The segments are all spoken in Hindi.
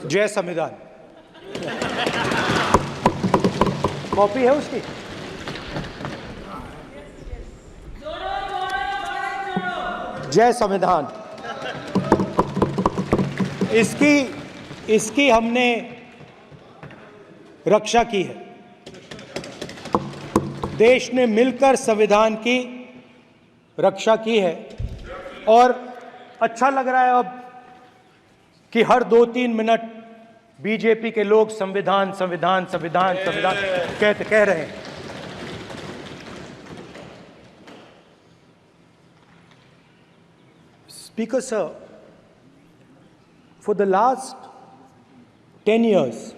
जय संविधान। कॉपी है उसकी? जय संविधान। इसकी हमने रक्षा की है। देश ने मिलकर संविधान की रक्षा की है और अच्छा लग रहा है अब कि हर 2-3 मिनट बीजेपी के लोग संविधान संविधान संविधान संविधान कह रहे हैं। Speaker sir, for the last 10 years,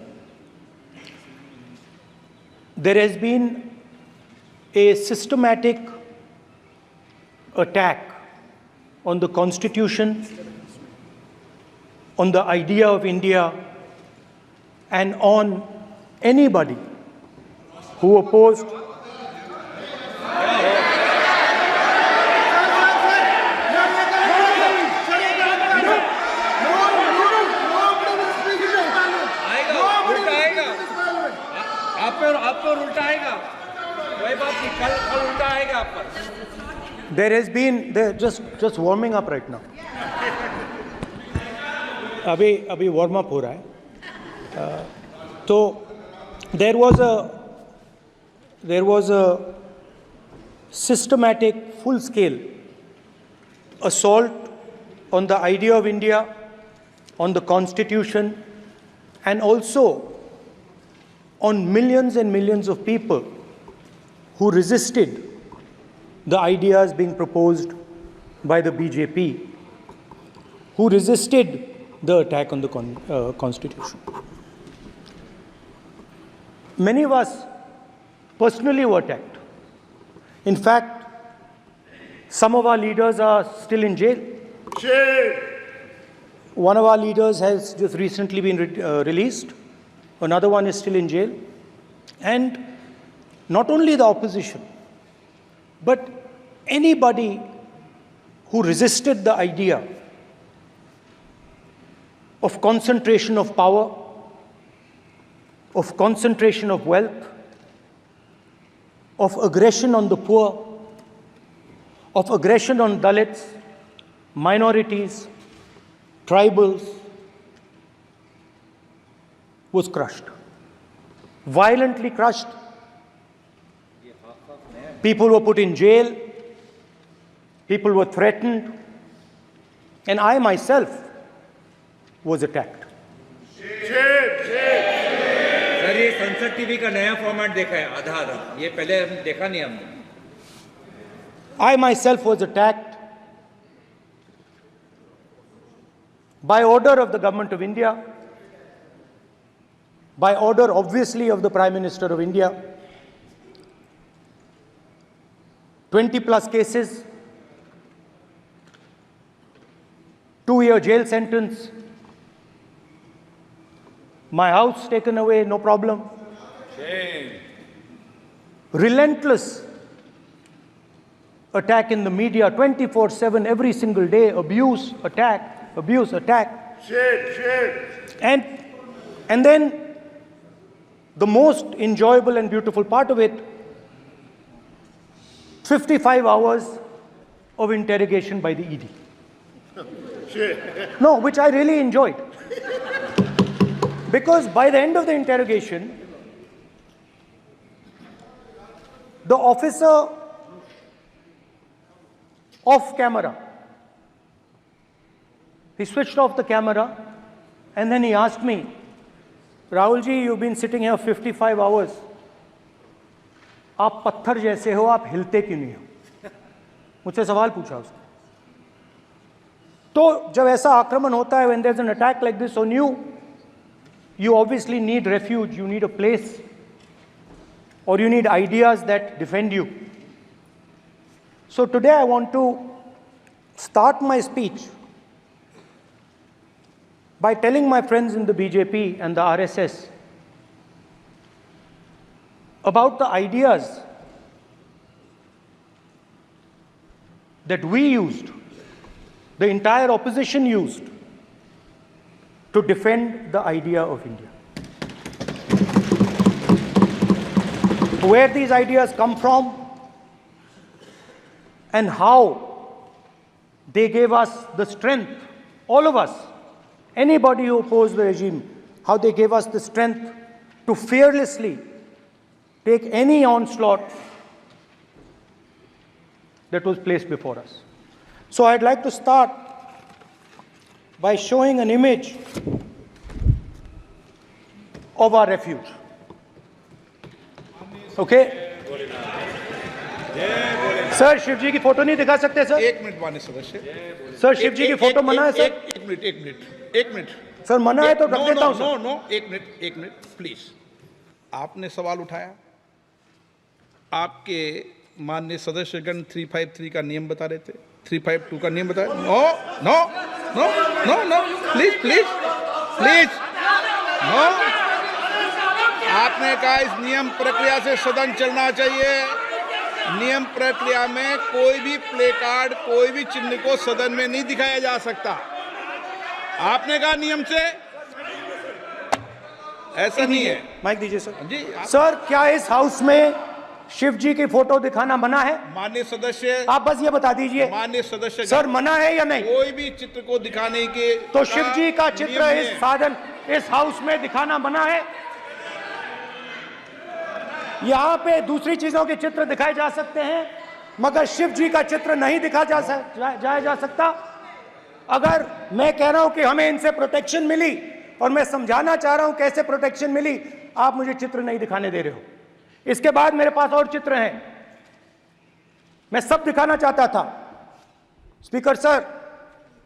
there has been a systematic attack on the Constitution, on the idea of India, and on anybody who opposed. आप पर उल्टा आएगा, कोई बात नहीं, कल उल्टा आएगा आप पर। There has been, just warming up right now. अभी वार्म अप हो रहा है। तो there was a systematic, full-scale assault on the idea of India, on the Constitution, and also on millions and millions of people who resisted the ideas being proposed by the BJP, who resisted the attack on the Constitution. Many of us personally were attacked. In fact, some of our leaders are still in jail. One of our leaders has just recently been released. Another one is still in jail. And not only the opposition, but anybody who resisted the idea of concentration of power, of concentration of wealth, of aggression on the poor, of aggression on Dalits, minorities, tribals, was crushed, violently crushed. People were put in jail, people were threatened, and I myself was attacked. Sir, ये संसद टीवी का नया फॉर्मेट देखा है, आधा, ये पहले हम देखा नहीं हमने। I myself was attacked by order of the government of India, by order obviously of the Prime Minister of India. 20+ cases, 2-year jail sentence, my house taken away, no problem. Shame. Relentless attack in the media, 24/7, every single day, abuse, attack, abuse, attack. And then the most enjoyable and beautiful part of it, 55 hours of interrogation by the ED. No, which I really enjoyed. Because by the end of the interrogation, the officer off camera, he switched off the camera and then he asked me, Rahul ji, you've been sitting here 55 hours. आप पत्थर जैसे हो, आप हिलते क्यों नहीं हो? मुझसे सवाल पूछा उसने। तो जब ऐसा आक्रमण होता है, when there's an attack like this on you, you obviously need refuge, you need a place, or you need ideas that defend you. So today I want to start my speech by telling my friends in the BJP and the RSS about the ideas that we used, the entire opposition used, to defend the idea of India. Where these ideas come from and how they gave us the strength, all of us, anybody who opposed the regime, how they gave us the strength to fearlessly take any onslaught that was placed before us. So I'd like to start by showing an image of our refuge. Okay? Sir Shiv ji की फोटो नहीं दिखा सकते सर? एक मिनट माननीय सदस्य। सर शिव जी की फोटो मना है सर? एक मिनट सर मना है तो रख देता हूं सर। नो एक मिनट प्लीज। आपने सवाल उठाया, आपके माननीय सदस्यगण 353 का नियम बता रहे थे, 352 का नियम बता रहे। No please no. आपने कहा इस नियम प्रक्रिया से सदन चलना चाहिए। नियम प्रक्रिया में कोई भी प्ले कार्ड, कोई भी चिन्ह को सदन में नहीं दिखाया जा सकता। आपने कहा नियम से, ऐसा नहीं है। माइक दीजिए सर। जी सर क्या इस हाउस में शिव जी की फोटो दिखाना मना है? माननीय सदस्य, आप बस ये बता दीजिए। माननीय सदस्य सर मना है या नहीं? कोई भी चित्र को दिखाने के तो शिव जी का चित्र नियम इस है। साधन, इस हाउस में दिखाना मना है? यहाँ पे दूसरी चीजों के चित्र दिखाए जा सकते हैं, मगर शिव जी का चित्र नहीं दिखा जा सकता। अगर मैं कह रहा हूं कि हमें इनसे प्रोटेक्शन मिली और मैं समझाना चाह रहा हूं कैसे प्रोटेक्शन मिली, आप मुझे चित्र नहीं दिखाने दे रहे हो। इसके बाद मेरे पास और चित्र हैं, मैं सब दिखाना चाहता था। स्पीकर सर,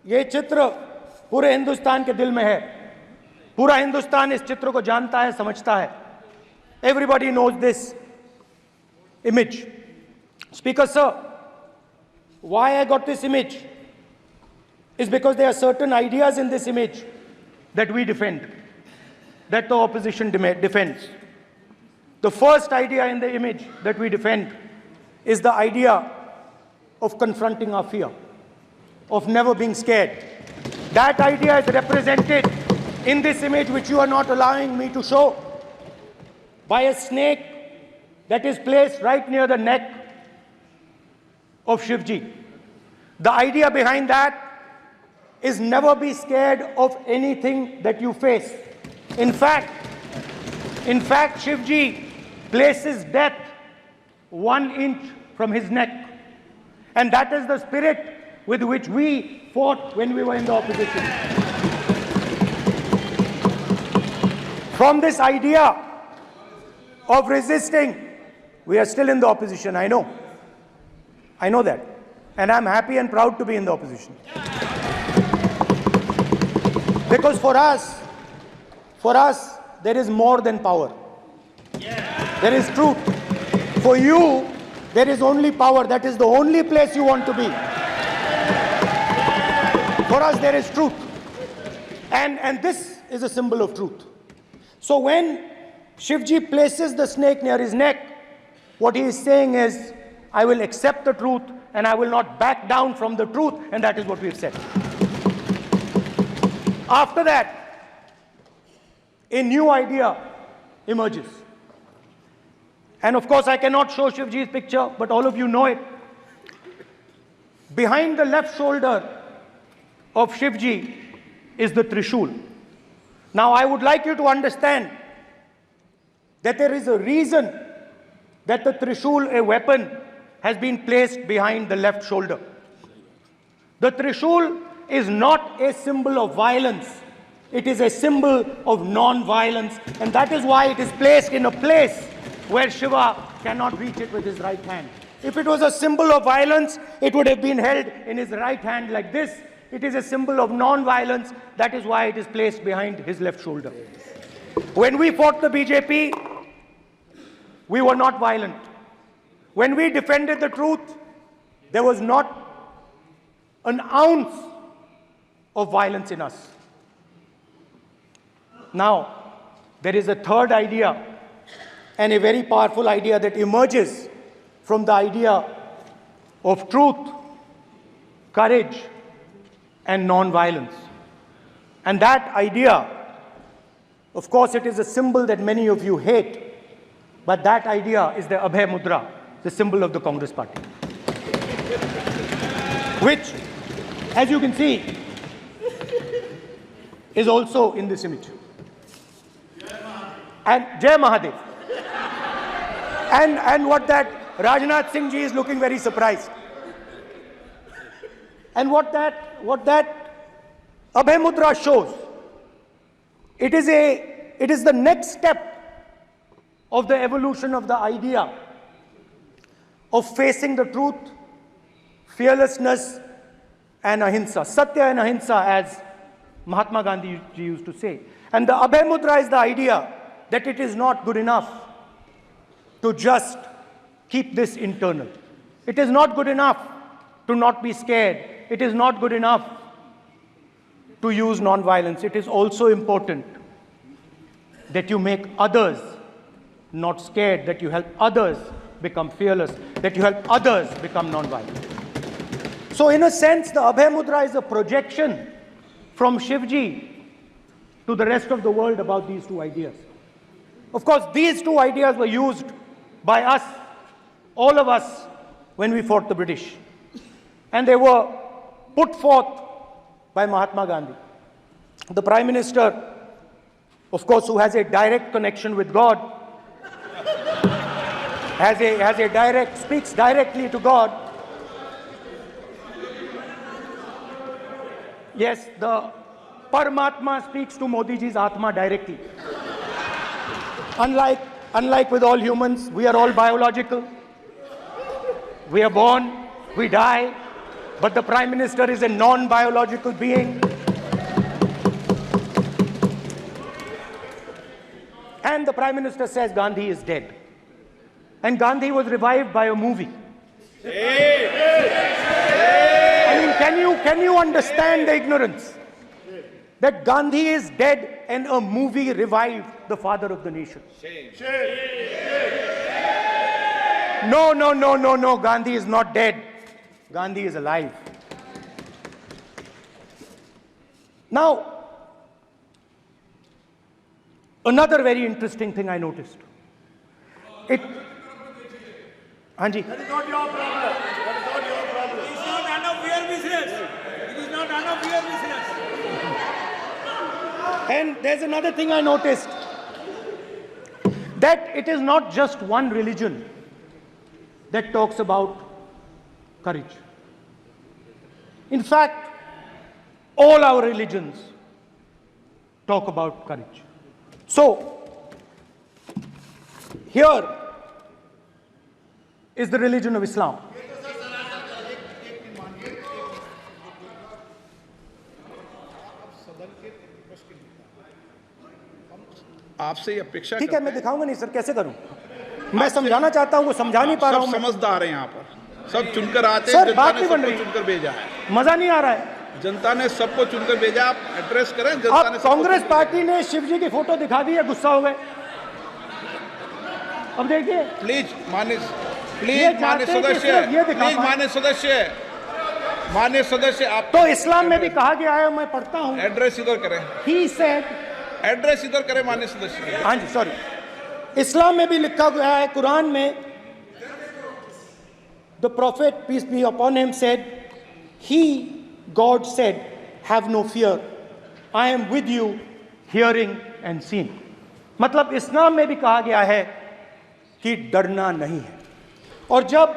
ये चित्र पूरे हिंदुस्तान के दिल में है। पूरा हिंदुस्तान इस चित्र को जानता है, समझता है। Everybody knows this image. Speaker sir, why I got this image is because there are certain ideas in this image that we defend, that the opposition defends. The first idea in the image that we defend is the idea of confronting our fear, of never being scared. That idea is represented in this image, which you are not allowing me to show, by a snake that is placed right near the neck of Shivji. The idea behind that is never be scared of anything that you face. In fact, Shivji places death 1 inch from his neck. And that is the spirit with which we fought when we were in the opposition. From this idea of resisting, we are still in the opposition, I know. I know that. And I'm happy and proud to be in the opposition. Because for us, there is more than power. There is truth. For you, there is only power. That is the only place you want to be. For us, there is truth. And this is a symbol of truth. So when Shivji places the snake near his neck, what he is saying is, I will accept the truth and I will not back down from the truth, and that is what we've said. After that, a new idea emerges. And of course, I cannot show Shivji's picture, but all of you know it. Behind the left shoulder of Shivji is the Trishul. Now, I would like you to understand that there is a reason that the Trishul, a weapon, has been placed behind the left shoulder. The Trishul is not a symbol of violence. It is a symbol of non-violence, and that is why it is placed in a place where Shiva cannot reach it with his right hand. If it was a symbol of violence, it would have been held in his right hand like this. It is a symbol of non-violence. That is why it is placed behind his left shoulder. When we fought the BJP, we were not violent. When we defended the truth, there was not an ounce of violence in us. Now, there is a third idea, and a very powerful idea that emerges from the idea of truth, courage, and non-violence. And that idea, of course, it is a symbol that many of you hate, but that idea is the Abhay Mudra, the symbol of the Congress party, which, as you can see, is also in this image. And Jai Mahadev. And what that Rajnath Singh ji is looking very surprised. And what that Abhay Mudra shows, it is the next step of the evolution of the idea of facing the truth, fearlessness, and ahimsa. Satya and ahimsa, as Mahatma Gandhi ji used to say. And the Abhay Mudra is the idea that it is not good enough to just keep this internal. It is not good enough to not be scared. It is not good enough to use non-violence. It is also important that you make others not scared, that you help others become fearless, that you help others become non-violent. So in a sense, the Abhay Mudra is a projection from Shivji to the rest of the world about these two ideas. Of course, these two ideas were used by us, all of us, when we fought the British. And they were put forth by Mahatma Gandhi. The Prime Minister, of course, who has a direct connection with God, speaks directly to God. Yes, the Paramatma speaks to Modi ji's Atma directly. Unlike with all humans, we are all biological. We are born, we die, but the Prime Minister is a non-biological being. And the Prime Minister says Gandhi is dead. And Gandhi was revived by a movie. I mean, can you understand the ignorance? That Gandhi is dead and a movie revived the father of the nation. No, Gandhi is not dead. Gandhi is alive. Now, another very interesting thing I noticed. Hanji. That is not your problem. That is not your problem. It is not none of your business. It is not none of your business. And there's another thing I noticed. That it is not just one religion that talks about courage. In fact, all our religions talk about courage. So, here is the religion of Islam. आपसे ये अपेक्षा ठीक है, मैं दिखाऊंगा नहीं सर, कैसे करूं? मैं समझाना चाहता हूं, वो समझा नहीं पा रहा हूं। सब समझदार हैं यहाँ पर, सब चुनकर आते हैं। सर, जनता बात ने नहीं बन सबको रही। चुनकर भेजा है। मजा नहीं आ रहा है। जनता ने सबको चुनकर भेजा, आप एड्रेस करें। जनता ने अब कांग्रेस पार्टी ने शिवजी की फोटो दिखा दी है, गुस्सा हो गए। अब देखिए, प्लीज मान्य सदस्य आप तो इस्लाम में भी कहा गया है, मैं पढ़ता हूं। एड्रेस इधर करें। He said, एड्रेस इधर करें मान्य सदस्य। हाँ जी, सॉरी, इस्लाम में भी लिखा गया है, कुरान में, the prophet peace be upon him said, God said, have no fear, I am with you, hearing and seeing. मतलब इस्लाम में भी कहा गया है कि डरना नहीं है। और जब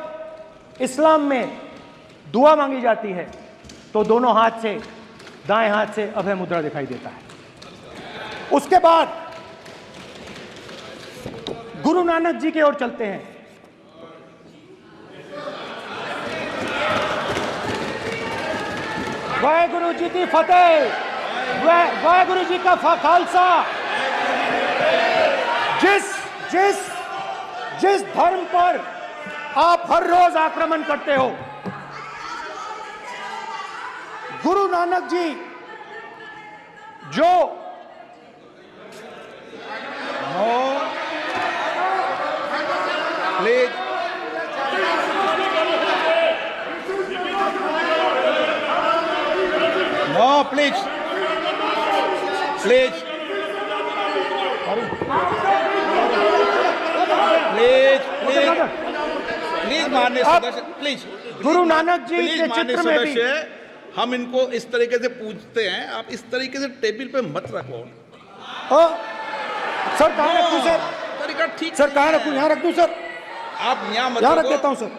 इस्लाम में दुआ मांगी जाती है तो दोनों हाथ से, दाएं हाथ से अभय मुद्रा दिखाई देता है। उसके बाद गुरु नानक जी की ओर चलते हैं। वाहेगुरु जी की फतेह, वाहेगुरु जी का खालसा। जिस धर्म पर आप हर रोज आक्रमण करते हो, गुरु नानक जी जो please no please please please please please माननीय सदस्य, please Guru Nanak ji please के माननीय चित्र में भी सदस्य, हम इनको इस तरीके से पूछते हैं, आप इस तरीके से टेबल पे मत रखो। सर कहाँ रखूं सर? तरीका ठीक सर नहीं कहाँ है। रखूं? यहाँ रख दूं सर? आप यहाँ मत यहाँ रख रखो। देता हूँ सर।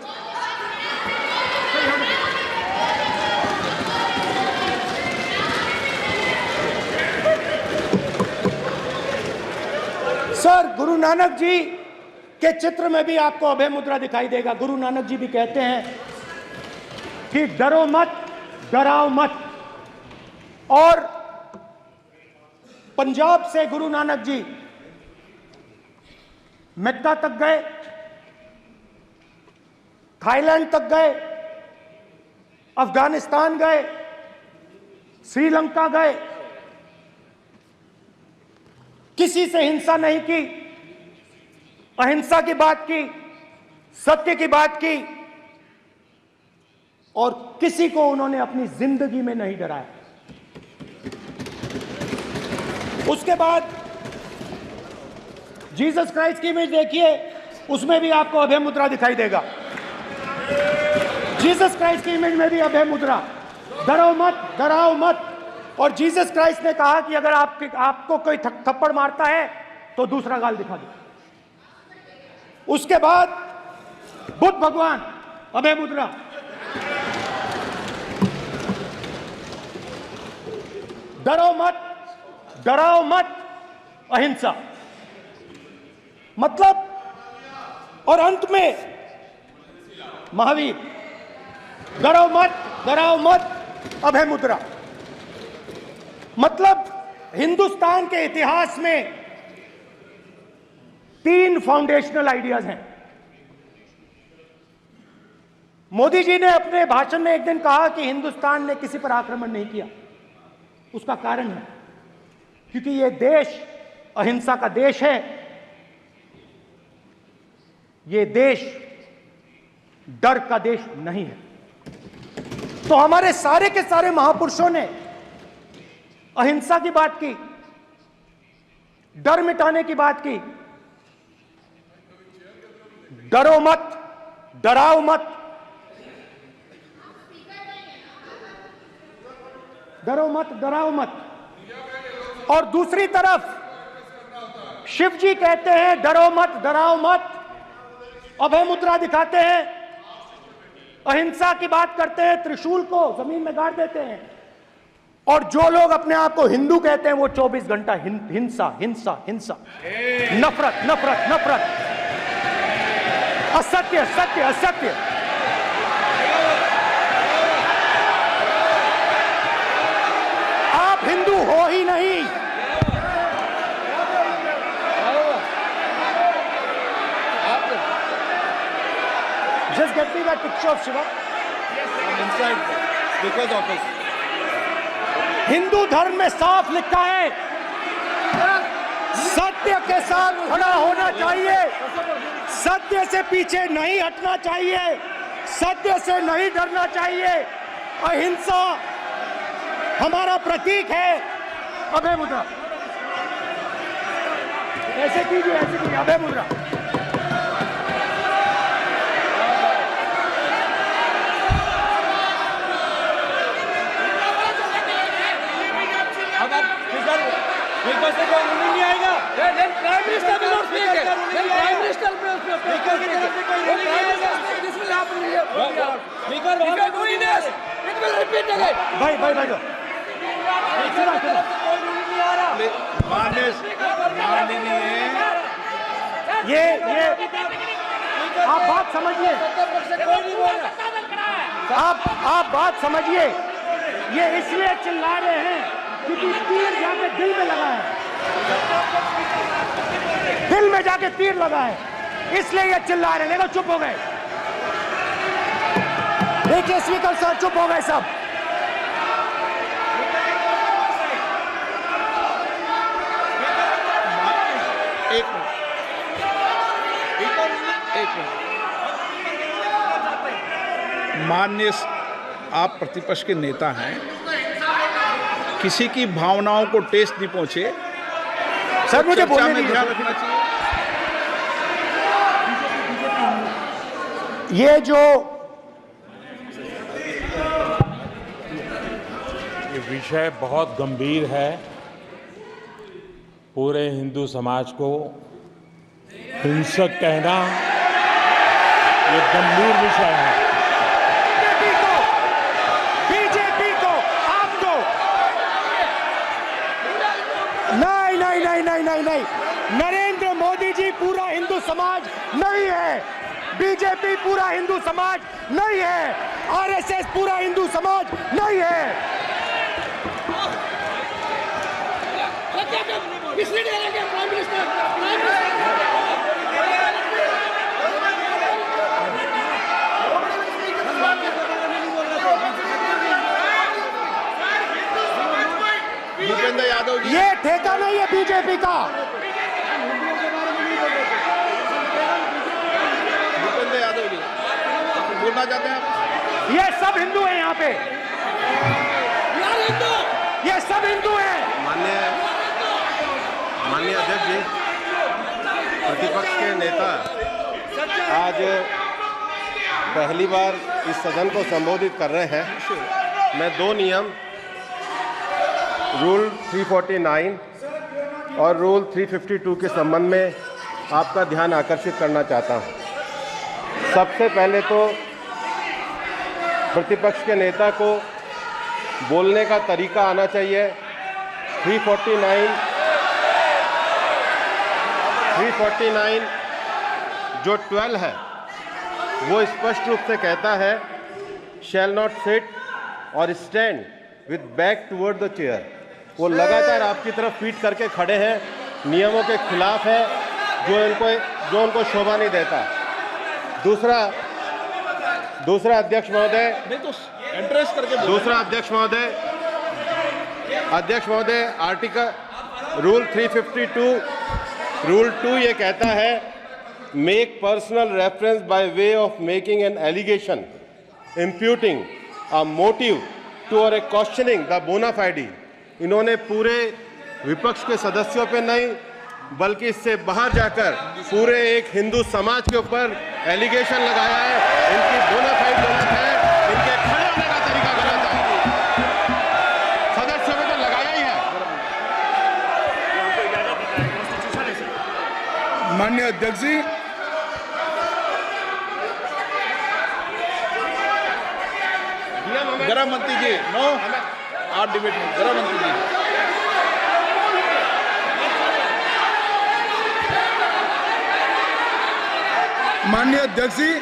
सर गुरु नानक जी के चित्र में भी आपको अभय मुद्रा दिखाई देगा। गुरु नानक जी भी कहते हैं कि डरो मत, डराओ मत। और पंजाब से गुरु नानक जी मेक्का तक गए, थाईलैंड तक गए, अफगानिस्तान गए, श्रीलंका गए, किसी से हिंसा नहीं की, अहिंसा की बात की, सत्य की बात की, और किसी को उन्होंने अपनी जिंदगी में नहीं डराया। उसके बाद जीसस क्राइस्ट की इमेज देखिए, उसमें भी आपको अभय मुद्रा दिखाई देगा। जीसस क्राइस्ट की इमेज में भी अभय मुद्रा, डरो मत, डराओ मत। और जीसस क्राइस्ट ने कहा कि अगर आपको कोई थप्पड़ मारता है तो दूसरा गाल दिखा दो। उसके बाद बुद्ध भगवान, अभय मुद्रा, डरो मत, डराओ मत, अहिंसा। मतलब, और अंत में महावीर, डरो मत, डराओ मत, अभय मुद्रा। मतलब हिंदुस्तान के इतिहास में 3 फाउंडेशनल आइडियाज हैं। मोदी जी ने अपने भाषण में एक दिन कहा कि हिंदुस्तान ने किसी पर आक्रमण नहीं किया। उसका कारण है क्योंकि यह देश अहिंसा का देश है, यह देश डर का देश नहीं है। तो हमारे सारे के सारे महापुरुषों ने अहिंसा की बात की, डर मिटाने की बात की। डरो मत, डराओ मत, डरो मत, डराओ मत। और दूसरी तरफ शिव जी कहते हैं डरो मत, डराओ मत, अभय मुद्रा दिखाते हैं, अहिंसा की बात करते हैं, त्रिशूल को जमीन में गाड़ देते हैं। और जो लोग अपने आप को हिंदू कहते हैं वो 24 घंटा हिंसा, हिंसा, हिंसा, नफरत, नफरत, नफरत, असत्य, सत्य, असत्य। आप हिंदू हो ही नहीं। Just get me that picture of Shiva. inside because of us. Hindu धर्म में साफ लिखा है, सत्य के साथ खड़ा होना चाहिए, सत्य से पीछे नहीं हटना चाहिए, सत्य से नहीं डरना चाहिए। अहिंसा हमारा प्रतीक है। अभय मुद्रा, ऐसे कीजिए, ऐसे कीजिए, अभय मुद्रा। स्पीकर से कोई रूलिंग नहीं आएगा। Then Prime Minister will not speak. Then Prime Minister will not speak. Speaker की तरफ से कोई रूलिंग नहीं आएगा। This will happen here. Speaker वहाँ पे doing this, it will repeat again. भाई भाई भाई स्पीकर की तरफ से कोई रूलिंग नहीं आ रहा। माननीय ये आप बात समझिए, कोई नहीं बोल रहा। आप बात समझिए। ये इसलिए चिल्ला रहे हैं क्योंकि तीर जाके दिल में लगा है, दिल में जाके तीर लगा है, इसलिए ये चिल्ला रहे हैं। देखो चुप हो गए, देखिए स्पीकर साहब चुप हो गए सब। एक मिनट, माननीय आप प्रतिपक्ष के नेता हैं, किसी की भावनाओं को ठेस नहीं पहुंचे। सर मुझे चर्चा बोलने में दीजिए। ध्यान रखना चाहिए। ये जो ये विषय बहुत गंभीर है। पूरे हिंदू समाज को हिंसक कहना ये गंभीर विषय है। बीजेपी को आपको नहीं, नरेंद्र मोदी जी पूरा हिंदू समाज नहीं है, बीजेपी पूरा हिंदू समाज नहीं है, आरएसएस पूरा हिंदू समाज नहीं है। किसने डाला क्या प्राइम मिनिस्टर? भूपेंद्र यादव जी, ये ठेका नहीं है बीजेपी का। भूपेंद्र यादव जी बोलना चाहते हैं आप? ये सब हिंदू हैं यहाँ पे, यार हिंदू ये सब हिंदू हैं। माननीय अध्यक्ष जी, प्रतिपक्ष के नेता आज पहली बार इस सदन को संबोधित कर रहे हैं। मैं दो नियम रूल 349 और रूल 352 के संबंध में आपका ध्यान आकर्षित करना चाहता हूं। सबसे पहले तो प्रतिपक्ष के नेता को बोलने का तरीका आना चाहिए। 349 जो 12 है वो स्पष्ट रूप से कहता है शैल नॉट सिट और stand with back toward the chair. वो लगातार आपकी तरफ पीठ करके खड़े हैं, नियमों के खिलाफ है, जो उनको शोभा नहीं देता। दूसरा अध्यक्ष महोदय, नहीं तो एड्रेस करके बोलो। दूसरा अध्यक्ष महोदय आर्टिकल रूल 352 रूल 2 ये कहता है make personal reference by way of making an allegation imputing a motive to और ए क्वेश्चनिंग द बोना फाइडी। इन्होंने पूरे विपक्ष के सदस्यों पे नहीं बल्कि इससे बाहर जाकर पूरे एक हिंदू समाज के ऊपर एलिगेशन लगाया है। इनकी बोना फाइड गलत है, इनके खड़े होने का तरीका गलत है। सदस्यों में तो लगाया ही है। माननीय अध्यक्ष जी, गृह मंत्री जी, नो आप डिबेट में गृह मंत्री जी। माननीय अध्यक्ष जी,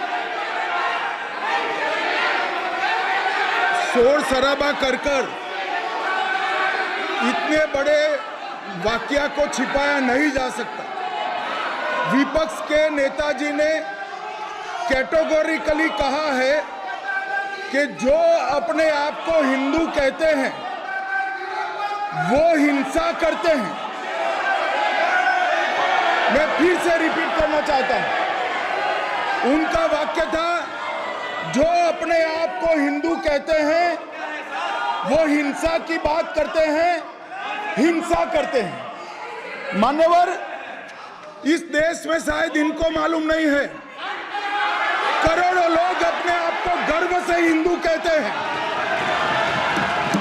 शोर शराबा कर इतने बड़े वाकया को छिपाया नहीं जा सकता। विपक्ष के नेताजी ने कैटेगोरिकली कहा है कि जो अपने आप को हिंदू कहते हैं वो हिंसा करते हैं। मैं फिर से रिपीट करना चाहता हूं, उनका वाक्य था जो अपने आप को हिंदू कहते हैं वो हिंसा की बात करते हैं, हिंसा करते हैं। मान्यवर, इस देश में शायद इनको मालूम नहीं है, करोड़ों लोग अपने आप को गर्व से हिंदू कहते हैं,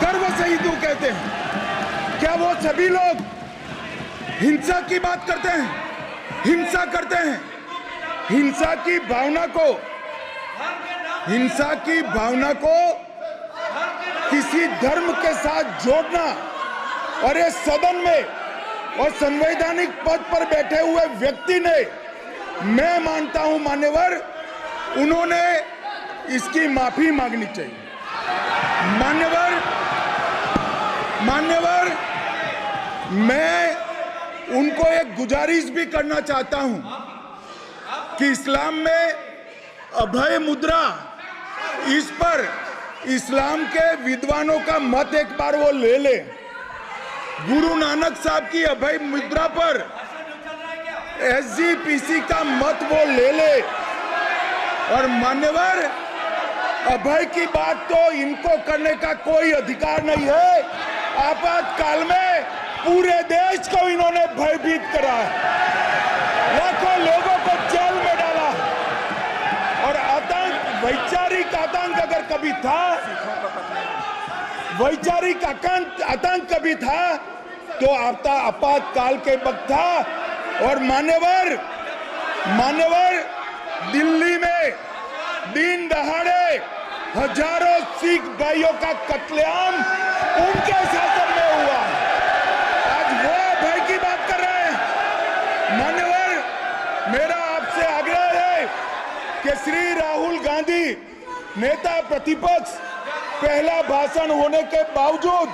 गर्व से हिंदू कहते हैं। क्या वो सभी लोग हिंसा की बात करते हैं, हिंसा करते हैं? हिंसा की भावना को किसी धर्म के साथ जोड़ना और ये सदन में और संवैधानिक पद पर बैठे हुए व्यक्ति ने, मैं मानता हूं मान्यवर, उन्होंने इसकी माफी मांगनी चाहिए। मान्यवर, मैं उनको एक गुजारिश भी करना चाहता हूं कि इस्लाम में अभय मुद्रा, इस पर इस्लाम के विद्वानों का मत एक बार वो ले ले। गुरु नानक साहब की अभय मुद्रा पर एसजीपीसी का मत वो ले ले। और मान्यवर, अभय की बात तो इनको करने का कोई अधिकार नहीं है। आपातकाल में पूरे देश को इन्होंने भयभीत करा है, लाखों लोगों को जेल में डाला। और आतंक, वैचारिक आतंक अगर कभी था, वैचारिक आतंक कभी था तो आपातकाल के वक्त था। और मान्यवर दिल्ली में दिन दहाड़े हजारों सिख भाइयों का कत्लेआम उनके शासन में हुआ। आज वो भय की बात कर रहे हैं। मान्यवर, मेरा आपसे आग्रह है कि श्री राहुल गांधी नेता प्रतिपक्ष पहला भाषण होने के बावजूद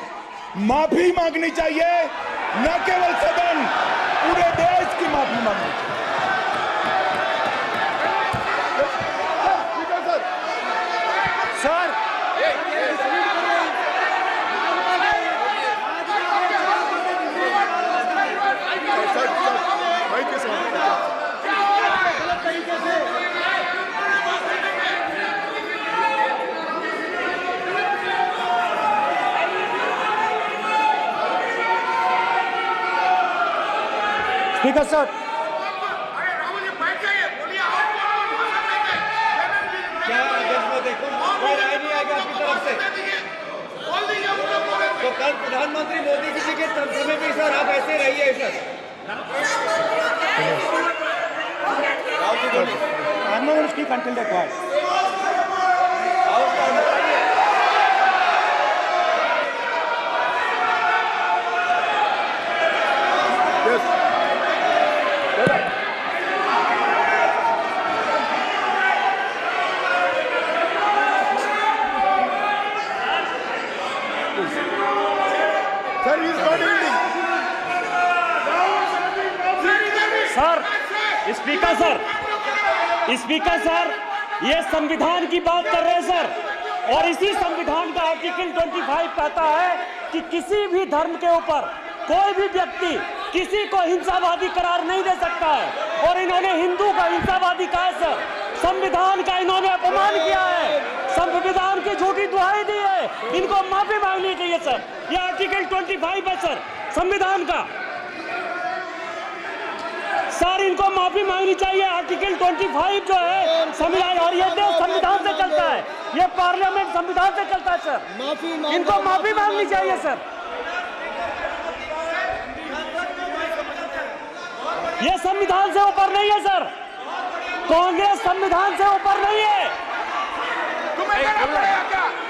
माफी मांगनी चाहिए, न केवल सदन, पूरे देश की माफी मांगनी चाहिए। सर, स्पीकर सर, तो कल प्रधानमंत्री मोदी जी के तंत्र में भी सर आप ऐसे रहिए sir. I'm not going to speak until they're quiet. Speaker sir, ये संविधान की बात कर रहे हैं सर, और इसी संविधान का आर्टिकल 25 कहता है कि किसी भी धर्म के ऊपर कोई भी व्यक्ति किसी को हिंसावादी करार नहीं दे सकता है। और इन्होंने हिंदू का हिंसावादी कहा है सर, संविधान का इन्होंने अपमान किया है, संविधान की झूठी दुहाई दी है, इनको माफी मांगनी चाहिए सर। ये आर्टिकल 25 है सर संविधान का, सर इनको माफी मांगनी चाहिए। आर्टिकल 25 जो है संविधान, और ये देश संविधान से चलता है, ये पार्लियामेंट संविधान से चलता है सर, इनको माफी मांगनी चाहिए सर। ये संविधान से ऊपर नहीं है सर, कांग्रेस संविधान से ऊपर नहीं है।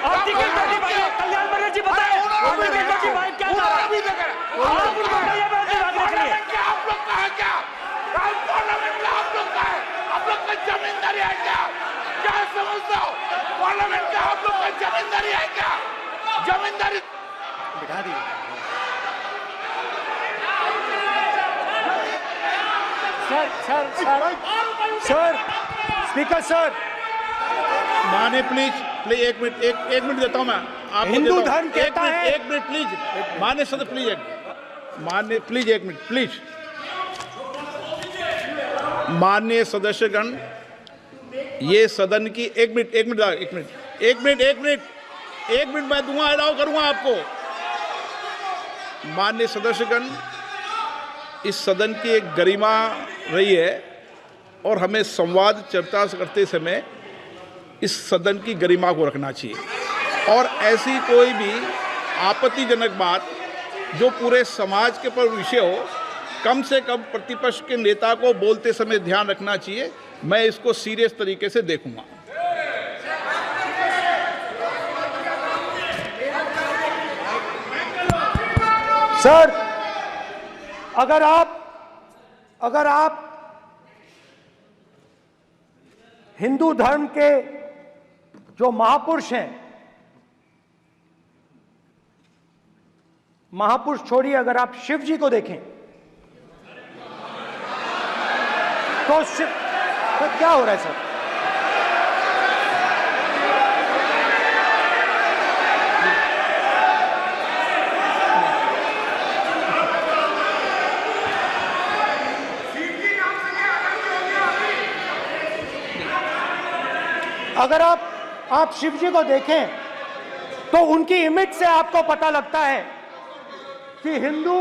आर्टिकल 25 कल्याण बनर्जी बताए आर्टिकल 25 क्या था, आप उनको कहिए आप लोग का है क्या? पार्लियामेंट का आप लोग का है, आप लोग का जमींदारी है क्या? क्या समझते हो? पार्लियामेंट का आप लोग का जमींदारी है क्या? जमींदारी बिठा दी। सर, स्पीकर सर, माने प्लीज एक मिनट देता हूं मैं आपको। हिंदू धर्म कहता है, एक मिनट प्लीज माने सदस्य प्लीज एक मिनट प्लीज। माननीय सदस्यगण, ये सदन की एक मिनट मैं दूंगा, अलाउ करूंगा आपको। माननीय सदस्यगण, इस सदन की एक गरिमा रही है और हमें संवाद चर्चा करते समय इस सदन की गरिमा को रखना चाहिए। और ऐसी कोई भी आपत्तिजनक बात जो पूरे समाज के पर विषय हो, कम से कम प्रतिपक्ष के नेता को बोलते समय ध्यान रखना चाहिए। मैं इसको सीरियस तरीके से देखूंगा। सर, अगर आप हिंदू धर्म के जो महापुरुष हैं, महापुरुष छोड़िए, अगर आप शिव जी को देखें तो क्या हो रहा है सर? अगर आप शिव जी को देखें तो उनकी इमेज से आपको पता लगता है कि हिंदू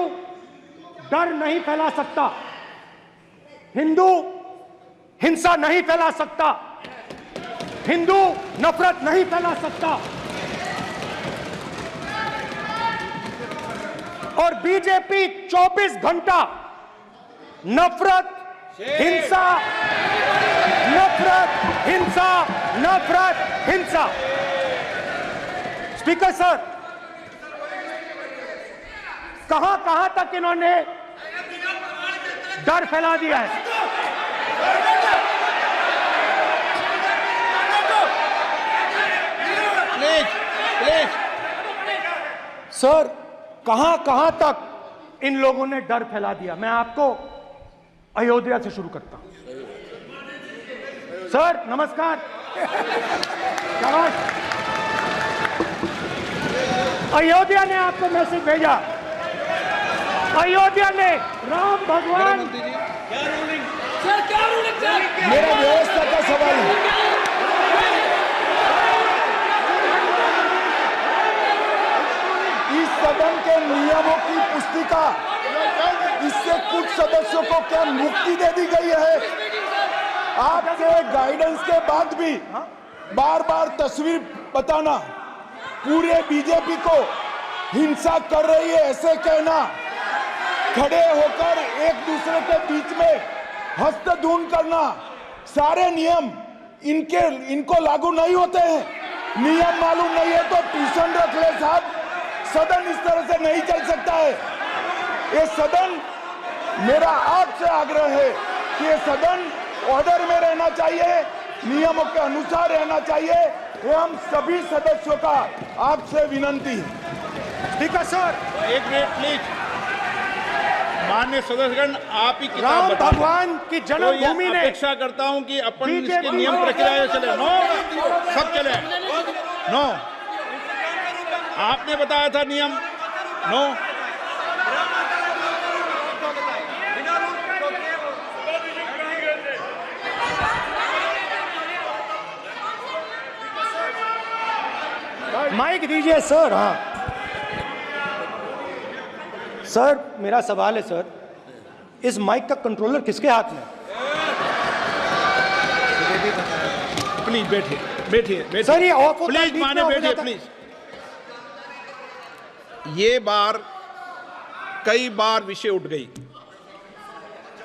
डर नहीं फैला सकता, हिंदू हिंसा नहीं फैला सकता, हिंदू नफरत नहीं फैला सकता। और बीजेपी 24 घंटा नफरत, हिंसा, नफरत, हिंसा, नफरत, हिंसा। स्पीकर सर, कहां कहां तक इन्होंने डर फैला दिया है? प्लीज सर, कहां कहां तक इन लोगों ने डर फैला दिया? मैं आपको अयोध्या से शुरू करता हूं। सर नमस्कार। शाबाश। अयोध्या ने आपको मैसेज भेजा, अयोध्या ने राम भगवान। सर क्या रूलिंग सर? मेरा व्यवस्था का सवाल है। इस सदन के नियमों की पुस्तिका, इससे कुछ सदस्यों को क्या मुक्ति दे दी गई है? आपके गाइडेंस के बाद भी बार बार तस्वीर बताना, पूरे बीजेपी को हिंसा कर रही है ऐसे कहना, खड़े होकर एक दूसरे के बीच में हस्तधून करना, सारे नियम इनको लागू नहीं होते हैं। नियम मालूम नहीं है तो ट्यूशन रख ले साहब, सदन इस तरह से नहीं चल सकता है। ये सदन, मेरा आपसे आग्रह है कि ये सदन ऑर्डर में रहना चाहिए, नियमों के अनुसार रहना चाहिए। ये हम सभी सदस्यों का आपसे विनंती है। स्पीकर सर, एक मिनट प्लीज। माननीय सदस्यगण, आप ही किताब राम बताओ। भगवान की तो जन्मभूमि ये ने अपेक्षा करता हूं कि अपन बीजेपी इसके नियम प्रक्रिया चले। नो, सब चले। नो, आपने बताया था नियम। नो, माइक दीजिए सर। हाँ सर, मेरा सवाल है सर, इस माइक का कंट्रोलर किसके हाथ में है? प्लीज बैठिए बैठिए बैठिए। सर ये ऑफ होता है, प्लीज बीच में माने ऑफ हो बैठिए जाता है। प्लीज। ये बार कई बार विषय उठ गई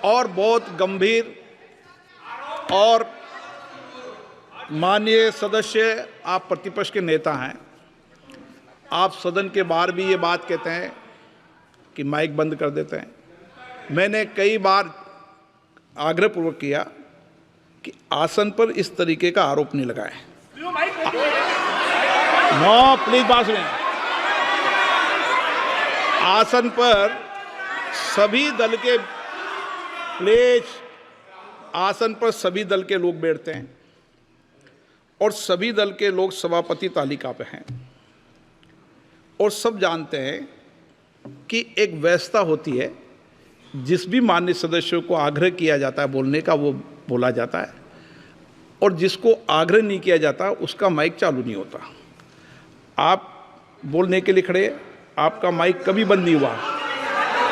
और बहुत गंभीर, और माननीय सदस्य, आप प्रतिपक्ष के नेता हैं, आप सदन के बाहर भी ये बात कहते हैं कि माइक बंद कर देते हैं। मैंने कई बार आग्रहपूर्वक किया कि आसन पर इस तरीके का आरोप नहीं लगाएं। नो, प्लीज बात सुनिए। आसन पर सभी दल के, प्लीज, आसन पर सभी दल के लोग बैठते हैं और सभी दल के लोग सभापति तालिका पे हैं, और सब जानते हैं कि एक व्यवस्था होती है, जिस भी माननीय सदस्यों को आग्रह किया जाता है बोलने का वो बोला जाता है, और जिसको आग्रह नहीं किया जाता उसका माइक चालू नहीं होता। आप बोलने के लिए खड़े, आपका माइक कभी बंद नहीं हुआ,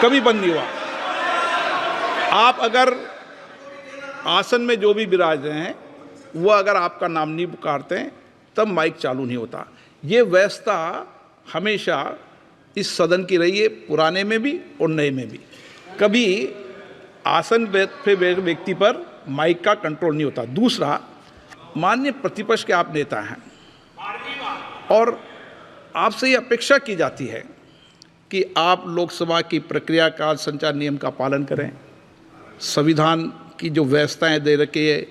कभी बंद नहीं हुआ। आप अगर आसन में जो भी विराज रहे हैं वो अगर आपका नाम नहीं पुकारते हैं तब माइक चालू नहीं होता। ये व्यवस्था हमेशा इस सदन की रही है, पुराने में भी और नए में भी। कभी आसन पे व्यक्ति पर माइक का कंट्रोल नहीं होता। दूसरा, माननीय प्रतिपक्ष के आप नेता हैं और आपसे ये अपेक्षा की जाती है कि आप लोकसभा की प्रक्रिया का, संचार नियम का पालन करें, संविधान की जो व्यवस्थाएं दे रखी है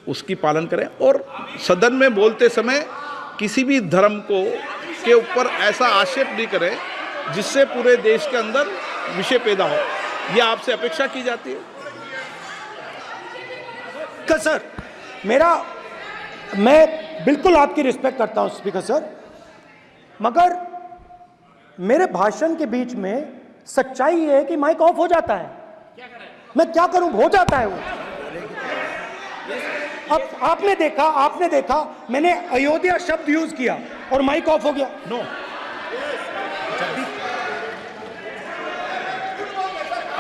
उसकी पालन करें, और सदन में बोलते समय किसी भी धर्म को के ऊपर ऐसा आक्षेप नहीं करें जिससे पूरे देश के अंदर विषय पैदा हो। ये आपसे अपेक्षा की जाती है। सर, मैं बिल्कुल आपकी रिस्पेक्ट करता हूं स्पीकर सर, मगर मेरे भाषण के बीच में सच्चाई ये है कि माइक ऑफ हो जाता है। मैं क्या करूं, हो जाता है वो। अब आपने देखा मैंने अयोध्या शब्द यूज किया और माइक ऑफ हो गया। नो,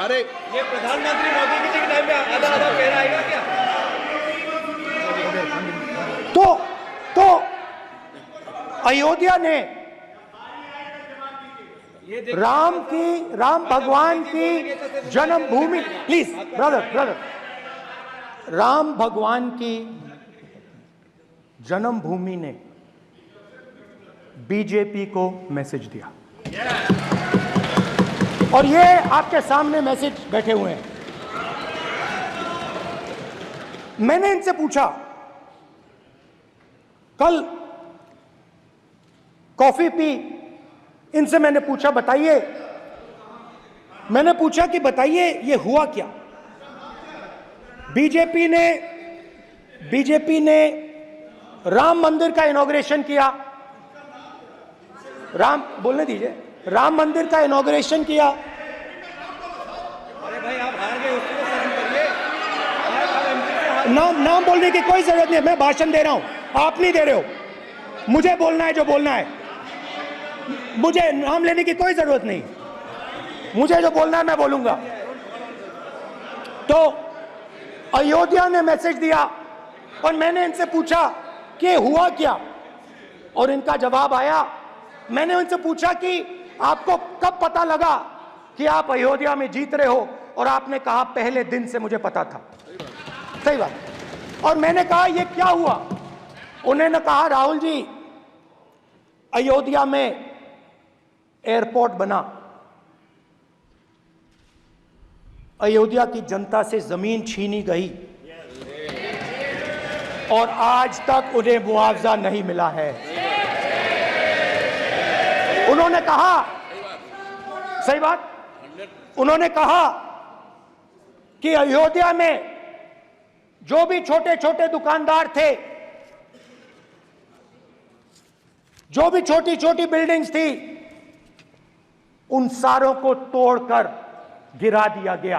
अरे ये प्रधानमंत्री मोदी जी के टाइम पे आधा आधा पैर आएगा क्या? तो अयोध्या ने राम भगवान की जन्मभूमि, प्लीज ब्रदर, राम भगवान की जन्मभूमि ने बीजेपी को मैसेज दिया, और ये आपके सामने मैसेज बैठे हुए हैं। मैंने इनसे पूछा, कल कॉफी पी, इनसे मैंने पूछा बताइए, मैंने पूछा कि बताइए ये हुआ क्या। बीजेपी ने राम मंदिर का इनॉग्रेशन किया, बोलने दीजिए, राम मंदिर का इनॉग्रेशन किया। अरे भाई आप हार गए, उसको शर्म करिए। नाम बोलने की कोई जरूरत नहीं है, मैं भाषण दे रहा हूं, आप नहीं दे रहे हो। मुझे बोलना है जो बोलना है, मुझे नाम लेने की कोई जरूरत नहीं, मुझे जो बोलना है मैं बोलूंगा। तो अयोध्या ने मैसेज दिया और मैंने इनसे पूछा कि हुआ क्या, और इनका जवाब आया। मैंने उनसे पूछा कि आपको कब पता लगा कि आप अयोध्या में जीत रहे हो, और आपने कहा पहले दिन से मुझे पता था। सही बात। और मैंने कहा ये क्या हुआ, उन्होंने कहा राहुल जी अयोध्या में एयरपोर्ट बना, अयोध्या की जनता से जमीन छीनी गई और आज तक उन्हें मुआवजा नहीं मिला है। उन्होंने कहा, सही बात, उन्होंने कहा कि अयोध्या में जो भी छोटे छोटे दुकानदार थे, जो भी छोटी छोटी बिल्डिंग्स थी, उन सारों को तोड़कर गिरा दिया गया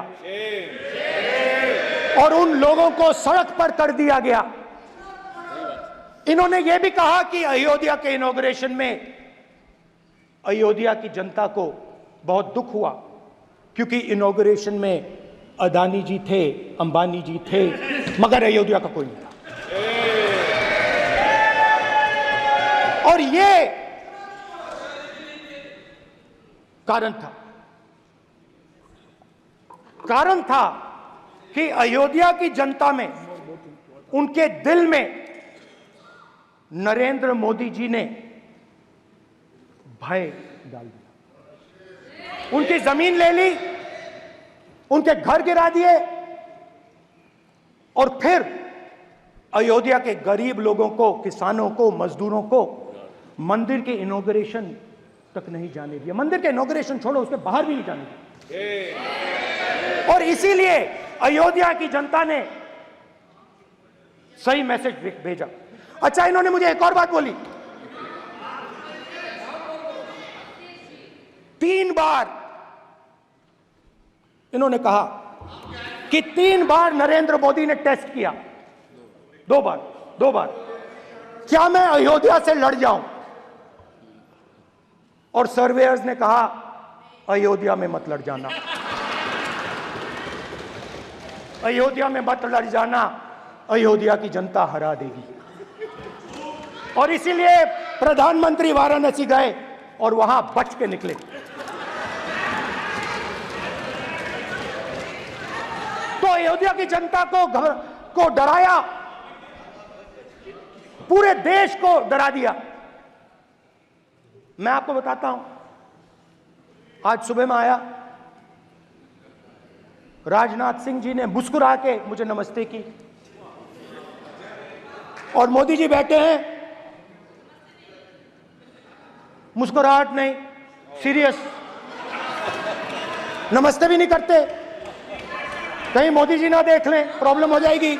और उन लोगों को सड़क पर कर दिया गया। इन्होंने यह भी कहा कि अयोध्या के इनॉग्रेशन में अयोध्या की जनता को बहुत दुख हुआ, क्योंकि इनॉग्रेशन में अदानी जी थे, अंबानी जी थे, मगर अयोध्या का कोई नहीं था। और ये कारण था कि अयोध्या की जनता में, उनके दिल में नरेंद्र मोदी जी ने भय डाल दिया। उनकी जमीन ले ली, उनके घर गिरा दिए, और फिर अयोध्या के गरीब लोगों को, किसानों को, मजदूरों को मंदिर के इनॉग्रेशन तक नहीं जाने दिया। मंदिर के इनॉग्रेशन छोड़ो, उसके बाहर भी नहीं जाने दिया। और इसीलिए अयोध्या की जनता ने सही मैसेज भेजा। अच्छा, इन्होंने मुझे एक और बात बोली, 3 बार इन्होंने कहा कि 3 बार नरेंद्र मोदी ने टेस्ट किया, 2 बार क्या मैं अयोध्या से लड़ जाऊं, और सर्वेयर्स ने कहा अयोध्या में मत लड़ जाना, अयोध्या में मत लड़ जाना, अयोध्या की जनता हरा देगी। और इसीलिए प्रधानमंत्री वाराणसी गए और वहां बच के निकले। तो अयोध्या की जनता को डराया, पूरे देश को डरा दिया। मैं आपको बताता हूं, आज सुबह में आया, राजनाथ सिंह जी ने मुस्कुरा के मुझे नमस्ते की, और मोदी जी बैठे हैं, मुस्कुराहट नहीं, सीरियस, नमस्ते भी नहीं करते, कहीं मोदी जी ना देख लें, प्रॉब्लम हो जाएगी।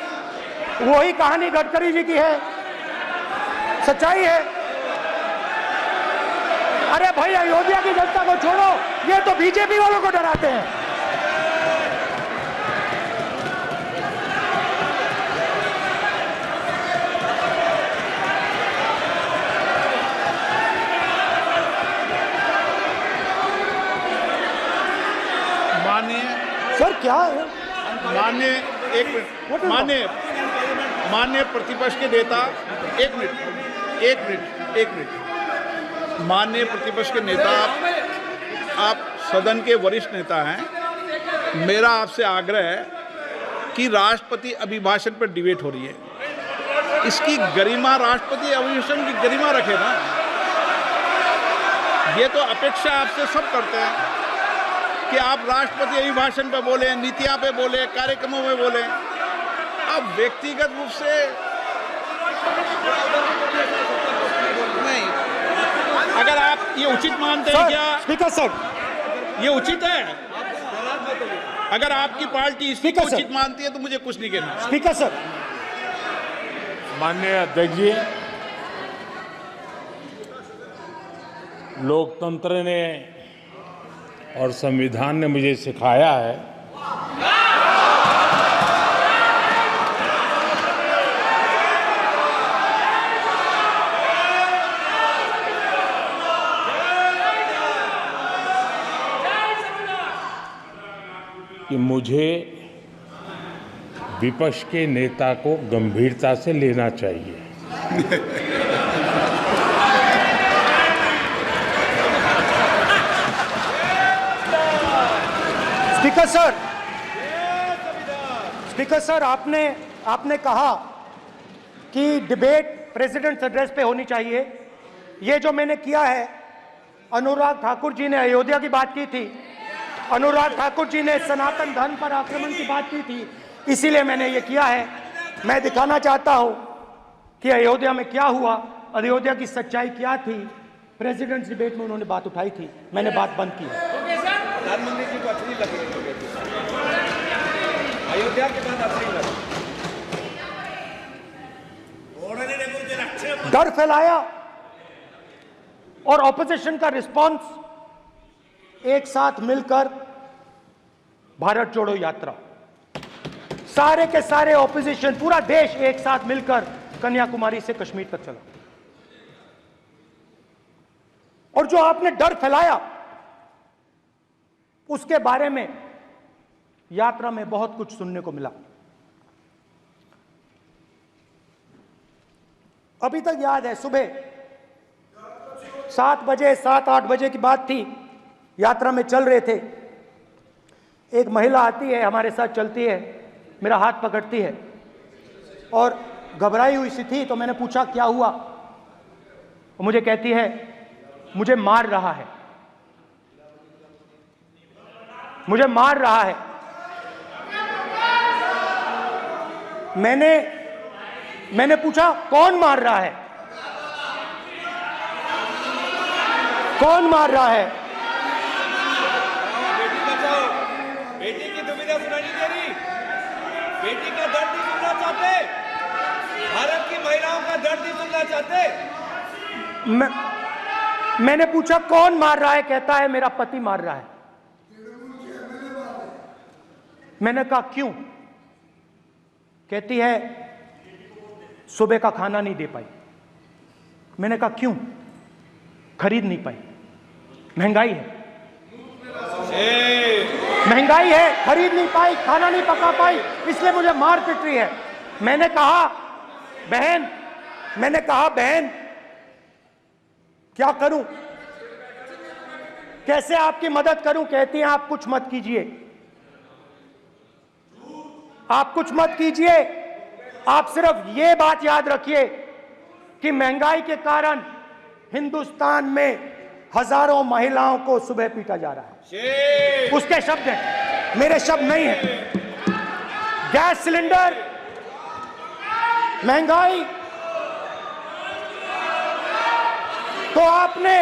वही कहानी गडकरी जी की है, सच्चाई है। अरे भाई, अयोध्या की जनता को छोड़ो, ये तो बीजेपी वालों को डराते हैं। माननीय क्या है? माननीय एक मिनट, माननीय प्रतिपक्ष के नेता, एक मिनट, माननीय प्रतिपक्ष के नेता, आप सदन के वरिष्ठ नेता हैं। मेरा आपसे आग्रह है कि राष्ट्रपति अभिभाषण पर डिबेट हो रही है, इसकी गरिमा, राष्ट्रपति अभिभाषण की गरिमा रखे ना। ये तो अपेक्षा आपसे सब करते हैं कि आप राष्ट्रपति अभिभाषण पे बोले, नीतियां पे बोले, कार्यक्रमों में बोले। अब व्यक्तिगत रूप से नहीं, अगर आप ये उचित मानते हैं क्या? स्पीकर सर, ये उचित है? अगर आपकी पार्टी इसको उचित मानती है तो मुझे कुछ नहीं कहना। स्पीकर सर, माननीय अध्यक्ष जी, लोकतंत्र ने और संविधान ने मुझे सिखाया है कि मुझे विपक्ष के नेता को गंभीरता से लेना चाहिए। स्पीकर सर, आपने कहा कि डिबेट प्रेसिडेंट्स एड्रेस पे होनी चाहिए। ये जो मैंने किया है, अनुराग ठाकुर जी ने अयोध्या की बात की थी, अनुराग ठाकुर जी ने सनातन धर्म पर आक्रमण की बात की थी, इसीलिए मैंने ये किया है। मैं दिखाना चाहता हूं कि अयोध्या में क्या हुआ, अयोध्या की सच्चाई क्या थी। प्रेसिडेंट्स डिबेट में उन्होंने बात उठाई थी, मैंने बात बंद की है। प्रधानमंत्री जी को अच्छी लगी अयोध्या के बाद अच्छी लगी, डर फैलाया और ऑपोजिशन का रिस्पांस एक साथ मिलकर भारत जोड़ो यात्रा, सारे के सारे ऑपोजिशन, पूरा देश एक साथ मिलकर कन्याकुमारी से कश्मीर तक चला। और जो आपने डर फैलाया उसके बारे में यात्रा में बहुत कुछ सुनने को मिला। अभी तक याद है, सुबह 7 बजे 7-8 बजे की बात थी, यात्रा में चल रहे थे, एक महिला आती है, हमारे साथ चलती है, मेरा हाथ पकड़ती है और घबराई हुई सी थी। तो मैंने पूछा क्या हुआ, वो मुझे कहती है मुझे मार रहा है, मुझे मार रहा है। मैंने पूछा कौन मार रहा है, कौन मार रहा है? बेटी बचाओ, बेटी की दुविधा सुनाई नहीं दे रही, बेटी का दर्द नहीं सुनना चाहते, भारत की महिलाओं का दर्द नहीं सुनना चाहते। मैंने पूछा कौन मार रहा है, कहता है मेरा पति मार रहा है। मैंने कहा क्यों? कहती है सुबह का खाना नहीं दे पाई। मैंने कहा क्यों? खरीद नहीं पाई, महंगाई है, महंगाई है, खरीद नहीं पाई, खाना नहीं पका पाई, इसलिए मुझे मार पिट रही है। मैंने कहा बहन क्या करूं, कैसे आपकी मदद करूं? कहती हैं आप कुछ मत कीजिए, आप कुछ मत कीजिए, आप सिर्फ ये बात याद रखिए कि महंगाई के कारण हिंदुस्तान में हजारों महिलाओं को सुबह पीटा जा रहा है। उसके शब्द हैं, मेरे शब्द नहीं हैं। गैस सिलेंडर, महंगाई, तो आपने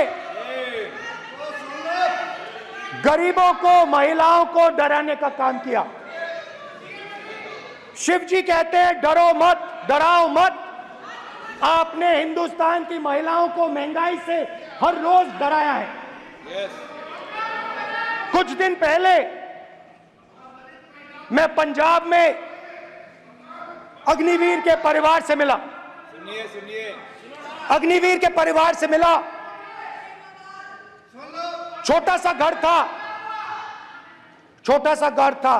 गरीबों को, महिलाओं को डराने का काम किया। शिव जी कहते हैं डरो मत, डराओ मत। आपने हिंदुस्तान की महिलाओं को महंगाई से हर रोज डराया है। कुछ दिन पहले मैं पंजाब में अग्निवीर के परिवार से मिला, सुनिए, अग्निवीर के परिवार से मिला। छोटा सा घर था, छोटा सा घर था,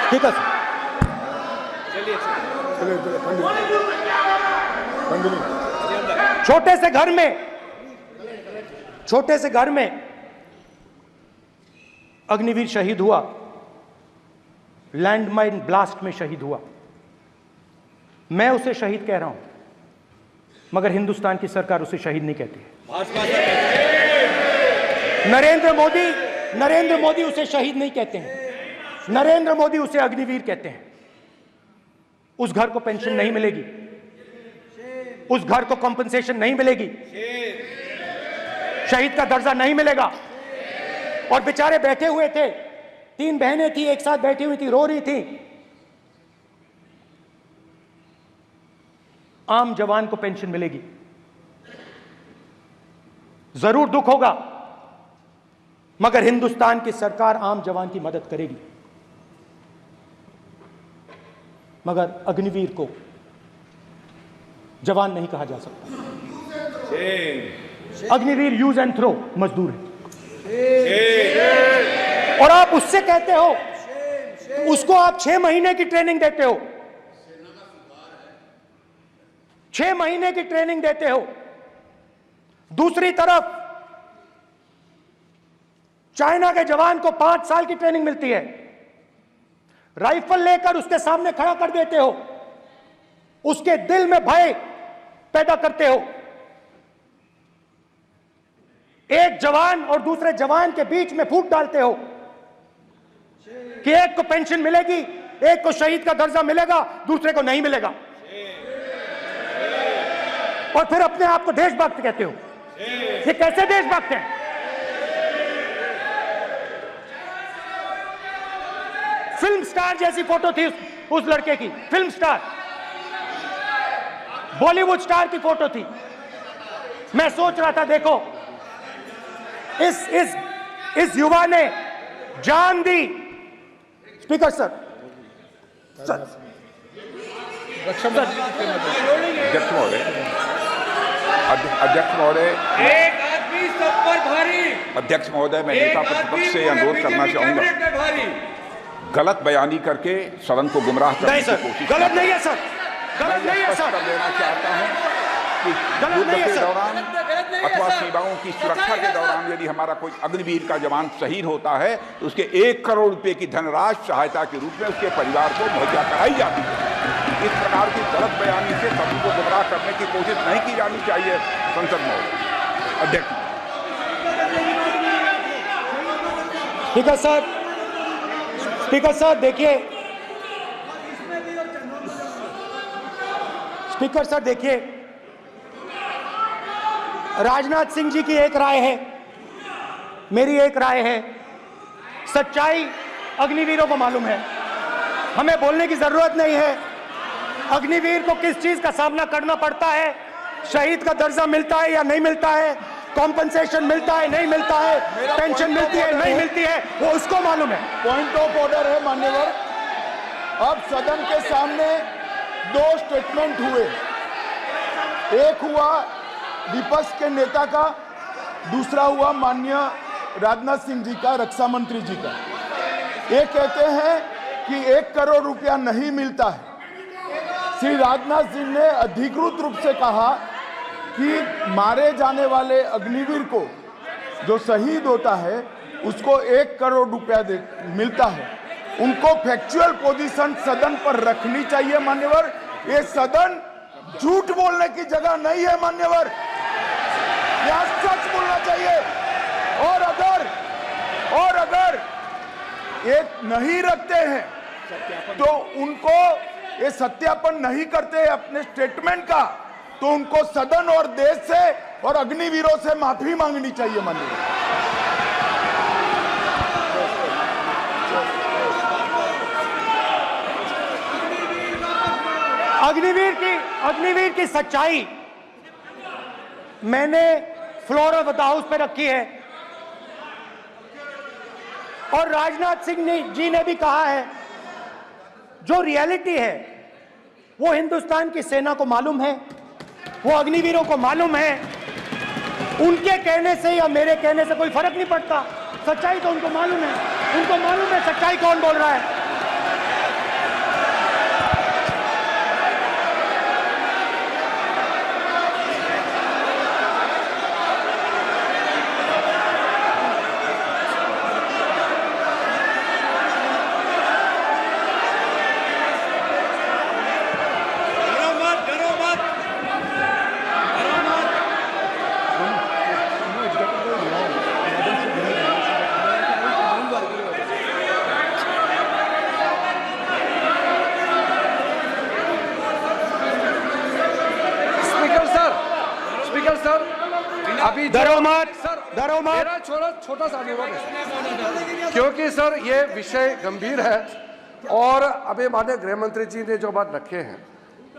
ठीक है सर। छोटे से घर में अग्निवीर शहीद हुआ, लैंडमाइन ब्लास्ट में शहीद हुआ। मैं उसे शहीद कह रहा हूं, मगर हिंदुस्तान की सरकार उसे शहीद नहीं कहती है। नरेंद्र मोदी उसे शहीद नहीं कहते हैं, नरेंद्र मोदी उसे अग्निवीर कहते हैं। उस घर को पेंशन नहीं मिलेगी, उस घर को कॉम्पनसेशन नहीं मिलेगी, शहीद का दर्जा नहीं मिलेगा। और बेचारे बैठे हुए थे, 3 बहनें थी, एक साथ बैठी हुई थी, रो रही थी। आम जवान को पेंशन मिलेगी, जरूर दुख होगा, मगर हिंदुस्तान की सरकार आम जवान की मदद करेगी। मगर अग्निवीर को जवान नहीं कहा जा सकता। अग्निवीर यूज एंड थ्रो मजदूर है। और आप उससे कहते हो, उसको आप 6 महीने की ट्रेनिंग देते हो, 6 महीने की ट्रेनिंग देते हो। दूसरी तरफ चाइना के जवान को 5 साल की ट्रेनिंग मिलती है, राइफल लेकर उसके सामने खड़ा कर देते हो, उसके दिल में भय पैदा करते हो। एक जवान और दूसरे जवान के बीच में फूट डालते हो कि एक को पेंशन मिलेगी, एक को शहीद का दर्जा मिलेगा, दूसरे को नहीं मिलेगा। और फिर अपने आप को देशभक्त कहते हो। ये कैसे देशभक्त हैं? फिल्म स्टार जैसी फोटो थी उस लड़के की, फिल्म स्टार, बॉलीवुड स्टार की फोटो थी। मैं सोच रहा था, देखो इस युवा ने जान दी। स्पीकर सर, अध्यक्ष महोदय, एक आदमी सब पर भारी। अध्यक्ष महोदय, मैं नेता प्रतिपक्ष से अनुरोध करना चाहूंगा, गलत बयानी करके सदन को गुमराह करने की कोशिश। गलत नहीं है सर, गलत नहीं है सर। कर देना चाहता हूं कि युद्ध के दौरान अथवा सीमाओं की सुरक्षा के दौरान यदि हमारा कोई अग्निवीर का जवान शहीद होता है तो उसके 1 करोड़ रुपए की धनराशि सहायता के रूप में उसके परिवार को मुहैया कराई जाती है। इस प्रकार की गलत बयानी से सभी को गुमराह करने की कोशिश नहीं की जानी चाहिए। संसद में अध्यक्ष। स्पीकर सर, स्पीकर सर देखिए, स्पीकर सर देखिए, राजनाथ सिंह जी की एक राय है, मेरी एक राय है। सच्चाई अग्निवीरों को मालूम है, हमें बोलने की जरूरत नहीं है। अग्निवीर को किस चीज का सामना करना पड़ता है, शहीद का दर्जा मिलता है या नहीं मिलता है, कॉम्पनसेशन मिलता है नहीं मिलता है, पेंशन मिलती है नहीं मिलती है, वो उसको मालूम है। पॉइंट ऑफ ऑर्डर है मान्यवर। अब सदन के सामने 2 स्टेटमेंट हुए, एक हुआ विपक्ष के नेता का, दूसरा हुआ माननीय राजनाथ सिंह जी का, रक्षा मंत्री जी का। ये कहते हैं कि 1 करोड़ रुपया नहीं मिलता है। श्री राजनाथ सिंह ने अधिकृत रूप से कहा कि मारे जाने वाले अग्निवीर को जो शहीद होता है उसको 1 करोड़ रुपया मिलता है। उनको फैक्चुअल पोजीशन सदन पर रखनी चाहिए मान्यवर। ये सदन झूठ बोलने की जगह नहीं है मान्यवर, यहाँ सच बोलना चाहिए। और अगर ये नहीं रखते हैं तो उनको ये सत्यापन नहीं करते अपने स्टेटमेंट का, तो उनको सदन और देश से और अग्निवीरों से माफी मांगनी चाहिए माननीय। अग्निवीर की सच्चाई मैंने फ्लोर ऑफ द हाउस पे रखी है, और राजनाथ सिंह जी ने भी कहा है, जो रियलिटी है वो हिंदुस्तान की सेना को मालूम है, वो अग्निवीरों को मालूम है। उनके कहने से या मेरे कहने से कोई फर्क नहीं पड़ता, सच्चाई तो उनको मालूम है, उनको मालूम है सच्चाई कौन बोल रहा है। स्पीकर सर, अभी डरो मत, डरो मत। मेरा छोटा सा अनुरोध है, क्योंकि सर ये विषय गंभीर है और अभी माननीय गृह मंत्री जी ने जो बात रखे हैं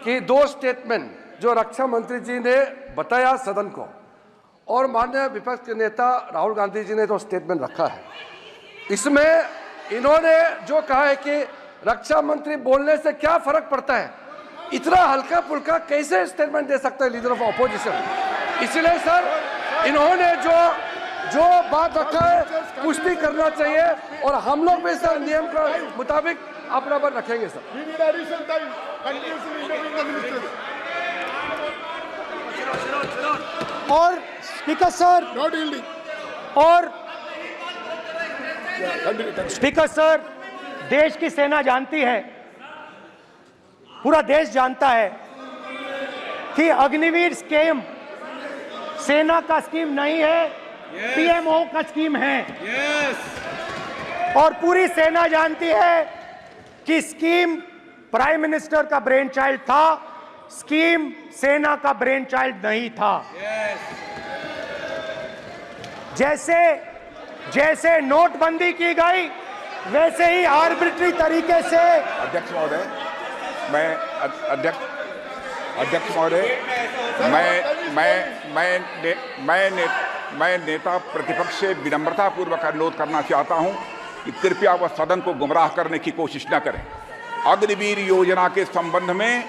कि 2 स्टेटमेंट जो रक्षा मंत्री जी ने बताया सदन को और माननीय विपक्ष के नेता राहुल गांधी जी ने जो स्टेटमेंट रखा है, इसमें इन्होंने जो कहा है कि रक्षा मंत्री बोलने से क्या फर्क पड़ता है, इतना हल्का फुल्का कैसे स्टेटमेंट दे सकता है लीडर ऑफ ऑपोजिशन। इसलिए सर इन्होंने जो बात रखा है पुष्टि करना चाहिए और हम लोग भी सर नियम के मुताबिक अपना पर रखेंगे सर। और स्पीकर सर, और स्पीकर सर, देश की सेना जानती है, पूरा देश जानता है कि अग्निवीर स्कीम सेना का स्कीम नहीं है, पीएमओ का स्कीम है। और पूरी सेना जानती है कि स्कीम प्राइम मिनिस्टर का ब्रेन चाइल्ड था, स्कीम सेना का ब्रेन चाइल्ड नहीं था। जैसे नोटबंदी की गई वैसे ही आर्बिट्री तरीके से। अध्यक्ष महोदय, अध्यक्ष महोदय, मैं नेता प्रतिपक्ष से विनम्रता पूर्वक अनुरोध करना चाहता हूं कि कृपया वह सदन को गुमराह करने की कोशिश न करें। अग्निवीर योजना के संबंध में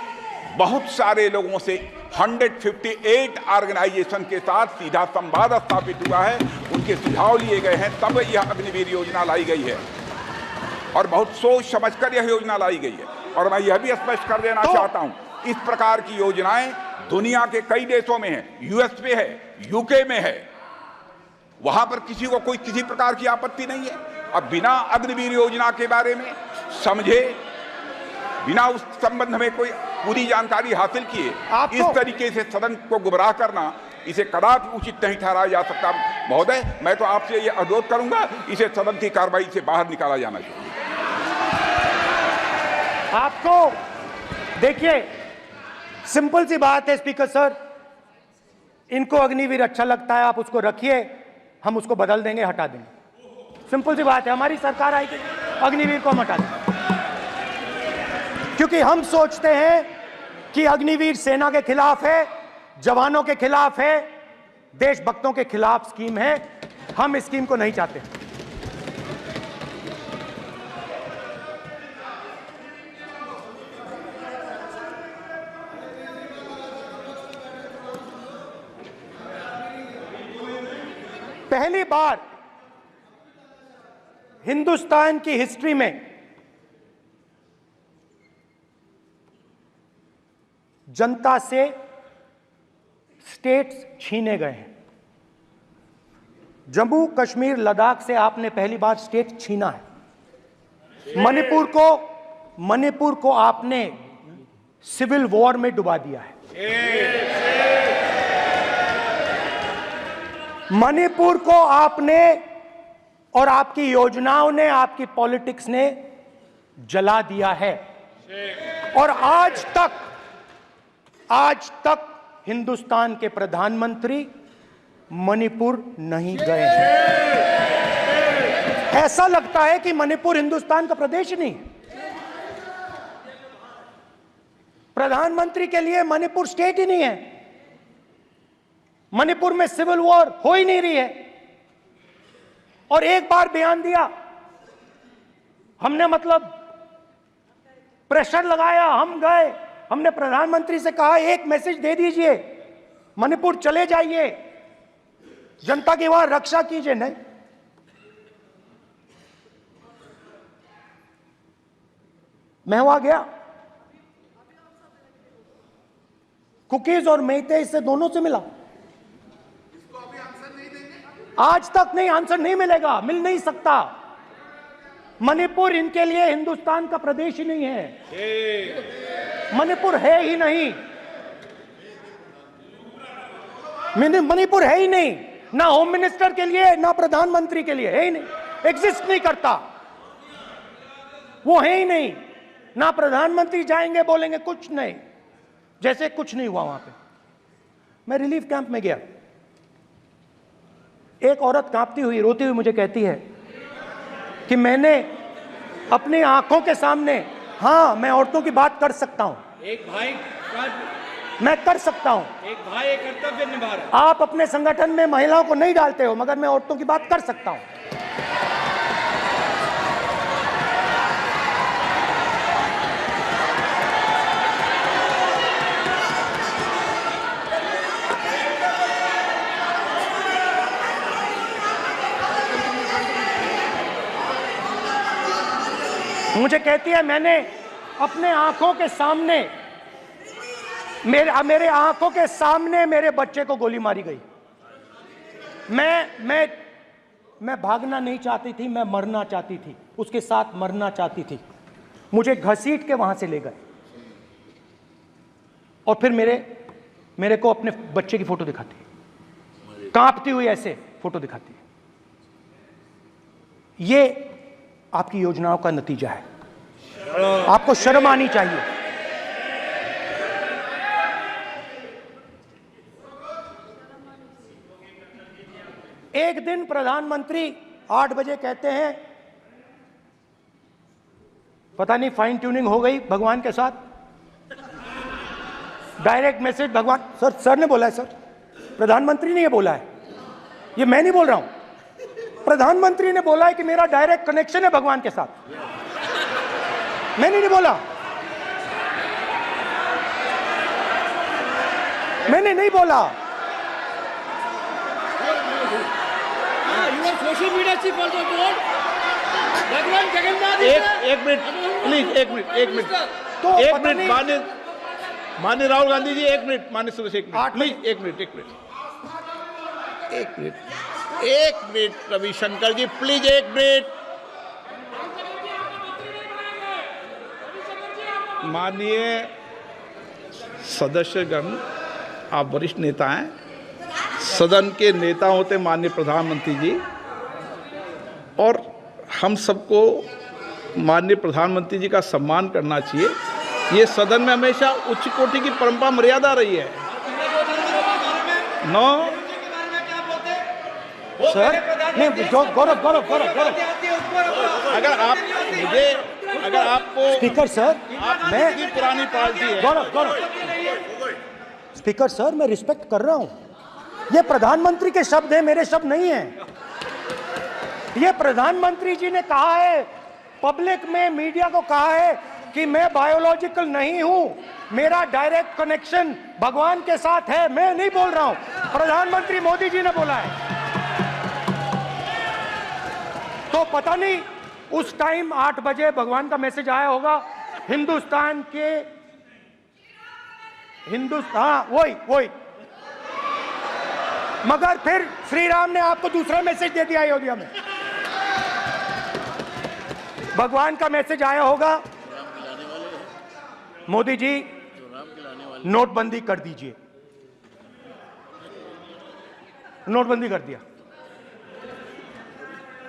बहुत सारे लोगों से 158 ऑर्गेनाइजेशन के साथ सीधा संवाद स्थापित हुआ है, उनके सुझाव लिए गए हैं, तब यह अग्निवीर योजना लाई गई है और बहुत सोच समझकर यह योजना लाई गई है। और मैं यह भी स्पष्ट कर देना चाहता हूं, इस प्रकार की योजनाएं दुनिया के कई देशों में है, यूएस में है, यूके में है, वहां पर किसी को कोई किसी प्रकार की आपत्ति नहीं है। अब बिना अग्निवीर योजना के बारे में समझे, बिना उस संबंध में कोई पूरी जानकारी हासिल किए इस तरीके से सदन को गुमराह करना, इसे कदापि उचित नहीं ठहराया जा सकता। महोदय, मैं तो आपसे ये अनुरोध करूंगा, इसे सदन की कार्रवाई से बाहर निकाला जाना चाहिए। आपको देखिए, सिंपल सी बात है स्पीकर सर, इनको अग्निवीर अच्छा लगता है, आप उसको रखिए, हम उसको बदल देंगे, हटा देंगे। सिंपल सी बात है, हमारी सरकार आएगी, अग्निवीर को हम हटा देंगे, क्योंकि हम सोचते हैं कि अग्निवीर सेना के खिलाफ है, जवानों के खिलाफ है, देशभक्तों के खिलाफ स्कीम है। हम इस स्कीम को नहीं चाहते। पहली बार हिंदुस्तान की हिस्ट्री में जनता से स्टेट्स छीने गए हैं। जम्मू कश्मीर लद्दाख से आपने पहली बार स्टेट छीना है। मणिपुर को आपने सिविल वॉर में डुबा दिया है। मणिपुर को आपने और आपकी योजनाओं ने, आपकी पॉलिटिक्स ने जला दिया है। और आज तक हिंदुस्तान के प्रधानमंत्री मणिपुर नहीं गए हैं। ऐसा लगता है कि मणिपुर हिंदुस्तान का प्रदेश ही नहीं है। प्रधानमंत्री के लिए मणिपुर स्टेट ही नहीं है। मणिपुर में सिविल वॉर हो ही नहीं रही है। और एक बार बयान दिया हमने, मतलब प्रेशर लगाया, हम गए हमने प्रधानमंत्री से कहा एक मैसेज दे दीजिए, मणिपुर चले जाइए, जनता की वहां रक्षा कीजिए। नहीं, मैं वहां गया, कुकीज और मेहते इससे दोनों से मिला। आज तक नहीं, आंसर नहीं मिलेगा, मिल नहीं सकता। मणिपुर इनके लिए हिंदुस्तान का प्रदेश ही नहीं है, मणिपुर है ही नहीं, मणिपुर है ही नहीं, ना होम मिनिस्टर के लिए ना प्रधानमंत्री के लिए, है ही नहीं, एग्जिस्ट नहीं करता, वो है ही नहीं। ना प्रधानमंत्री जाएंगे बोलेंगे कुछ नहीं, जैसे कुछ नहीं हुआ वहां पे। मैं रिलीफ कैंप में गया, एक औरत कांपती हुई रोती हुई मुझे कहती है कि मैंने अपनी आंखों के सामने, हाँ मैं औरतों की बात कर सकता हूं, एक भाई मैं कर सकता हूं, एक भाई एक कर्तव्य निभा रहा है। आप अपने संगठन में महिलाओं को नहीं डालते हो, मगर मैं औरतों की बात कर सकता हूं। मुझे कहती है मैंने अपने आंखों के सामने, मेरे आंखों के सामने मेरे बच्चे को गोली मारी गई। मैं भागना नहीं चाहती थी, मैं मरना चाहती थी, उसके साथ मरना चाहती थी। मुझे घसीट के वहां से ले गए और फिर मेरे को अपने बच्चे की फोटो दिखाती है, कांपती हुई ऐसे फोटो दिखाती है। ये आपकी योजनाओं का नतीजा है, आपको शर्म आनी चाहिए। एक दिन प्रधानमंत्री 8 बजे कहते हैं, पता नहीं फाइन ट्यूनिंग हो गई भगवान के साथ, डायरेक्ट मैसेज भगवान, सर ने बोला है, सर प्रधानमंत्री ने ये बोला है, ये मैं नहीं बोल रहा हूं, प्रधानमंत्री ने बोला है कि मेरा डायरेक्ट कनेक्शन है भगवान के साथ, मैंने नहीं बोला, मैंने नहीं बोला। Social media chief also told भगवान जगन्नाथ। एक मिनट प्लीज, एक मिनट तो एक मिनट माननीय राहुल गांधी जी, एक मिनट, माननीय सुरेश, एक मिनट प्लीज, एक मिनट रविशंकर जी प्लीज, एक मिनट। माननीय सदस्यगण, आप वरिष्ठ नेता हैं, सदन के नेता होते माननीय प्रधानमंत्री जी, और हम सबको माननीय प्रधानमंत्री जी का सम्मान करना चाहिए। ये सदन में हमेशा उच्च कोटि की परंपरा मर्यादा रही है। नो सर नहीं, गौरव अगर आपको स्पीकर सर, मैं पुरानी पार्टी है, गौरव स्पीकर सर, मैं रिस्पेक्ट कर रहा हूं, ये प्रधानमंत्री के शब्द हैं, मेरे शब्द नहीं हैं। ये प्रधानमंत्री जी ने कहा है, पब्लिक में मीडिया को कहा है कि मैं बायोलॉजिकल नहीं हूं, मेरा डायरेक्ट कनेक्शन भगवान के साथ है, मैं नहीं बोल रहा हूं, प्रधानमंत्री मोदी जी ने बोला है। तो पता नहीं उस टाइम 8 बजे भगवान का मैसेज आया होगा, वही मगर फिर श्री राम ने आपको दूसरा मैसेज दे दिया अयोध्या में। भगवान का मैसेज आया होगा, मोदी जी नोटबंदी कर दीजिए, नोटबंदी कर दिया,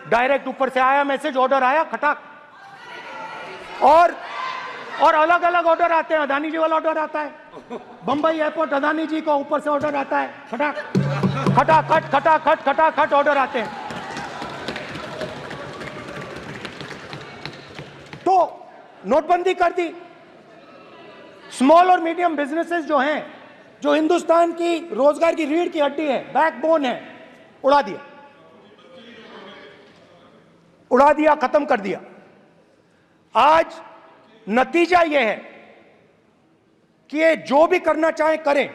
डायरेक्ट ऊपर से आया मैसेज, ऑर्डर आया खटाक, और अलग अलग ऑर्डर आते हैं। अदानी जी वाला ऑर्डर आता है, बंबई एयरपोर्ट अदानी जी को ऊपर से ऑर्डर आता है, खटाखट ऑर्डर आते हैं। तो नोटबंदी कर दी, स्मॉल और मीडियम बिजनेसेस जो हैं, जो हिंदुस्तान की रोजगार की रीढ़ की हड्डी है, बैकबोन है, उड़ा दिया, खत्म कर दिया। आज नतीजा यह है कि ये जो भी करना चाहें करें,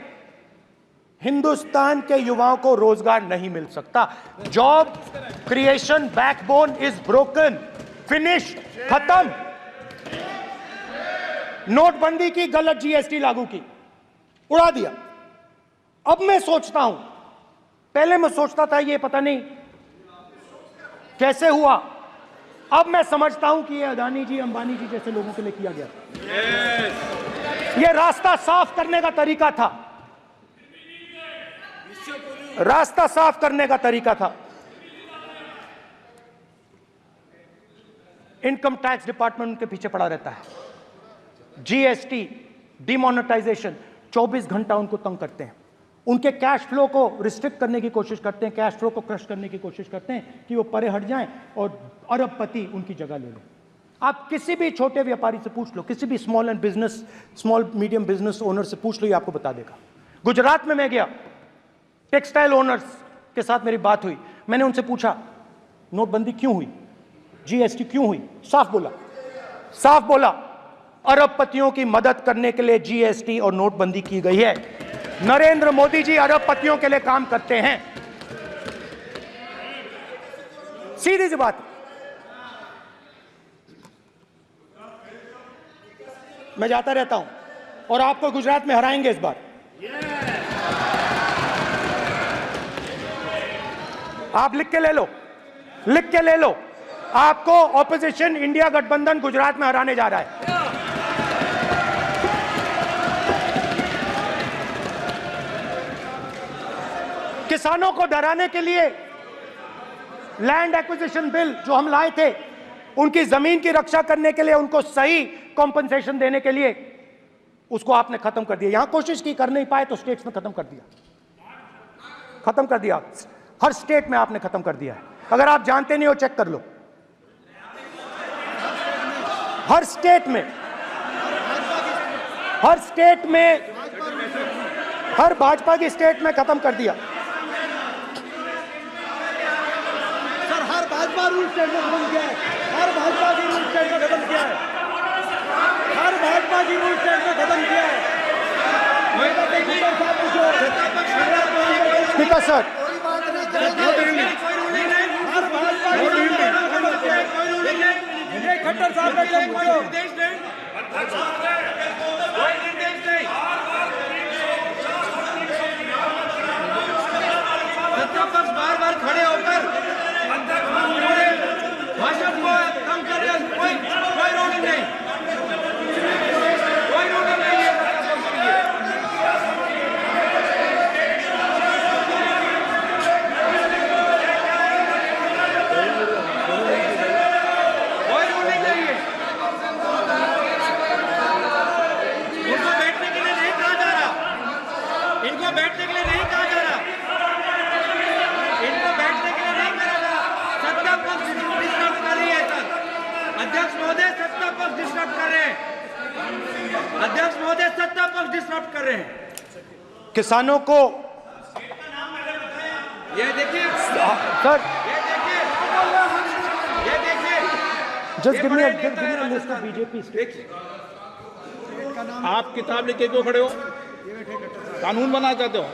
हिंदुस्तान के युवाओं को रोजगार नहीं मिल सकता। Job creation backbone is broken, finish, खत्म। नोटबंदी की, गलत जीएसटी लागू की, उड़ा दिया। अब मैं सोचता हूं, पहले मैं सोचता था ये पता नहीं कैसे हुआ, अब मैं समझता हूं कि ये अदानी जी, अंबानी जी जैसे लोगों के लिए किया गया। ये रास्ता साफ करने का तरीका था, रास्ता साफ करने का तरीका था। इनकम टैक्स डिपार्टमेंट उनके पीछे पड़ा रहता है। जीएसटी, डिमोनेटाइजेशन, 24 घंटा उनको तंग करते हैं। उनके कैश फ्लो को रिस्ट्रिक्ट करने की कोशिश करते हैं, कैश फ्लो को क्रश करने की कोशिश करते हैं कि वो परे हट जाएं और अरबपति उनकी जगह ले लें। आप किसी भी छोटे व्यापारी से पूछ लो, किसी भी स्मॉल मीडियम बिजनेस ओनर से पूछ लो, ये आपको बता देगा। गुजरात में मैं गया, टेक्सटाइल ओनर्स के साथ मेरी बात हुई, मैंने उनसे पूछा नोटबंदी क्यों हुई, जीएसटी क्यों हुई? साफ बोला अरबपतियों की मदद करने के लिए जीएसटी और नोटबंदी की गई है। नरेंद्र मोदी जी अरबपतियों के लिए काम करते हैं, सीधी सी बात। मैं जाता रहता हूं और आपको गुजरात में हराएंगे इस बार। आप लिख के ले लो, आपको ऑपोजिशन इंडिया गठबंधन गुजरात में हराने जा रहा है। किसानों को डराने के लिए लैंड एक्विजिशन बिल जो हम लाए थे, उनकी जमीन की रक्षा करने के लिए, उनको सही कॉम्पनसेशन देने के लिए, उसको आपने खत्म कर दिया। यहां कोशिश की, कर नहीं पाए तो स्टेट्स में खत्म कर दिया। हर स्टेट में आपने खत्म कर दिया है। अगर आप जानते नहीं हो चेक कर लो, हर स्टेट में हर भाजपा की स्टेट में खत्म कर दिया। सर हर भाजपा रूल स्टेट में खत्म किया है, हर भाजपा की रूल स्टेट में खत्म किया है, हर भाजपा की रूल स्टेट में खत्म किया है। स्पीकर सर, खट्टर साहब का क्लेम करो। सत्तापक्ष बार खड़े होकर भाषण को कम कर रहे हैं, कोई रूलिंग नहीं, कोई रूलिंग नहीं है। अध्यक्ष महोदय सत्ता पक्ष डिस्टर्ब कर रहे हैं। किसानों को ये देखिए सर, ये देखिए just give me a list of BJP states. आप किताब लेके क्यों खड़े हो? कानून बनाना चाहते हो?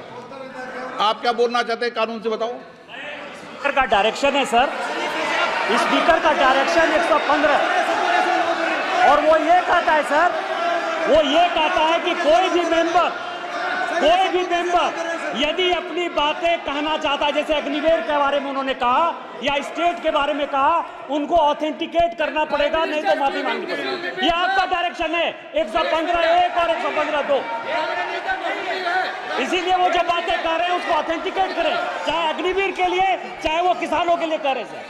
आप क्या बोलना चाहते हैं, कानून से बताओ। स्पीकर का डायरेक्शन है सर, स्पीकर का डायरेक्शन 115, और वो ये कहता है सर, वो ये कहता है कि कोई भी मेंबर यदि अपनी बातें कहना चाहता है, जैसे अग्निवीर के बारे में उन्होंने कहा या स्टेट के बारे में कहा, उनको ऑथेंटिकेट करना पड़ेगा, नहीं तो माफी मांगनी पड़ेगी। ये आपका डायरेक्शन है 115(1) और 115(2). इसीलिए वो जो बातें कर रहे हैं उसको ऑथेंटिकेट करें, चाहे अग्निवीर के लिए चाहे वो किसानों के लिए कर रहे सर,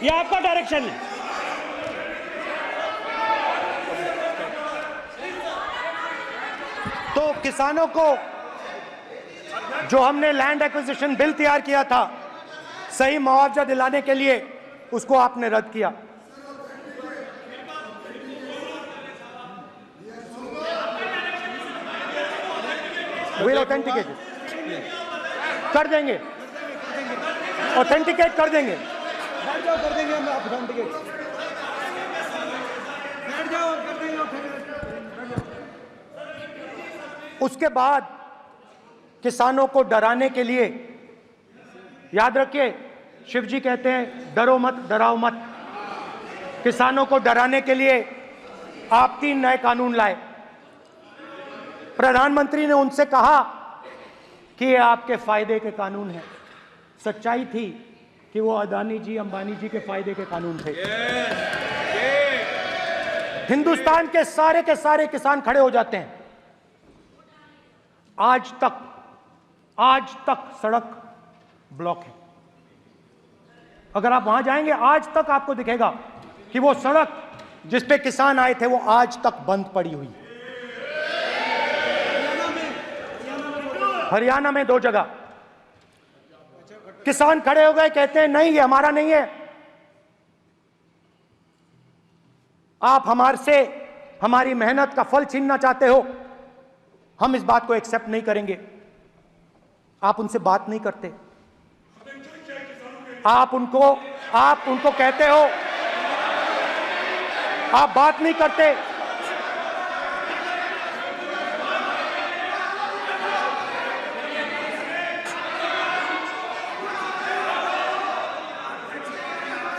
ये आपका डायरेक्शन है। तो किसानों को जो हमने लैंड एक्विजिशन बिल तैयार किया था सही मुआवजा दिलाने के लिए, उसको आपने रद्द किया। विल ऑथेंटिकेट कर देंगे, ऑथेंटिकेट कर देंगे। बैठ जाओ, कर देंगे हम ऑथेंटिकेट। बैठ जाओ, कर देंगे ऑथेंटिकेट। उसके बाद किसानों को डराने के लिए, याद रखिए शिव जी कहते हैं डरो मत डराओ मत, किसानों को डराने के लिए आप 3 नए कानून लाए। प्रधानमंत्री ने उनसे कहा कि ये आपके फायदे के कानून हैं। सच्चाई थी कि वो अदानी जी अंबानी जी के फायदे के कानून थे। हिंदुस्तान के सारे किसान खड़े हो जाते हैं। आज तक सड़क ब्लॉक है। अगर आप वहां जाएंगे आज तक आपको दिखेगा कि वो सड़क जिस पे किसान आए थे वो आज तक बंद पड़ी हुई। हरियाणा में 2 जगह किसान खड़े हो गए, कहते हैं नहीं ये हमारा नहीं है, आप हमारी मेहनत का फल छीनना चाहते हो, हम इस बात को एक्सेप्ट नहीं करेंगे। आप उनसे बात नहीं करते, आप उनको कहते हो, आप बात नहीं करते।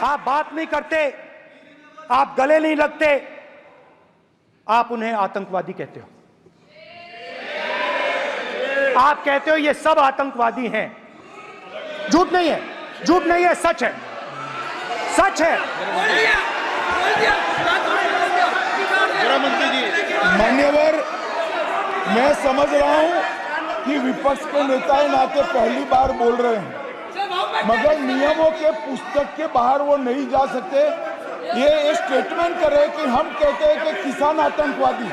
आप बात नहीं करते, आप गले नहीं लगते, आप उन्हें आतंकवादी कहते हो। आप कहते हो ये सब आतंकवादी हैं। झूठ नहीं है, झूठ नहीं है, सच है, सच है। मान्यवर, मैं समझ रहा हूं कि विपक्ष के नेता नाते पहली बार बोल रहे हैं, मगर नियमों के पुस्तक के बाहर वो नहीं जा सकते। ये स्टेटमेंट करे कि हम कहते हैं कि किसान आतंकवादी,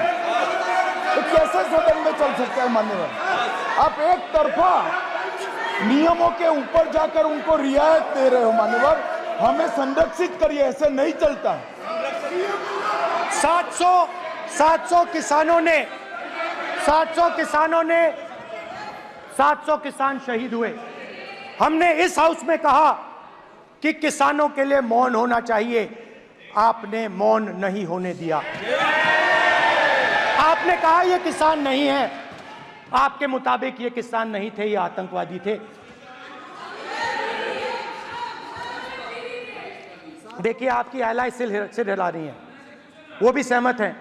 तो कैसे सदन में चल सकता है मान्यवर? आप एक तरफा नियमों के ऊपर जाकर उनको रियायत दे रहे हो मान्यवर, हमें संरक्षित करिए, ऐसे नहीं चलता है। 700 किसान शहीद हुए। हमने इस हाउस में कहा कि किसानों के लिए मौन होना चाहिए, आपने मौन नहीं होने दिया। आपने कहा ये किसान नहीं है, आपके मुताबिक ये किसान नहीं थे, ये आतंकवादी थे। देखिए आपकी एलाय सिर हिला रही हैं, वो भी सहमत हैं,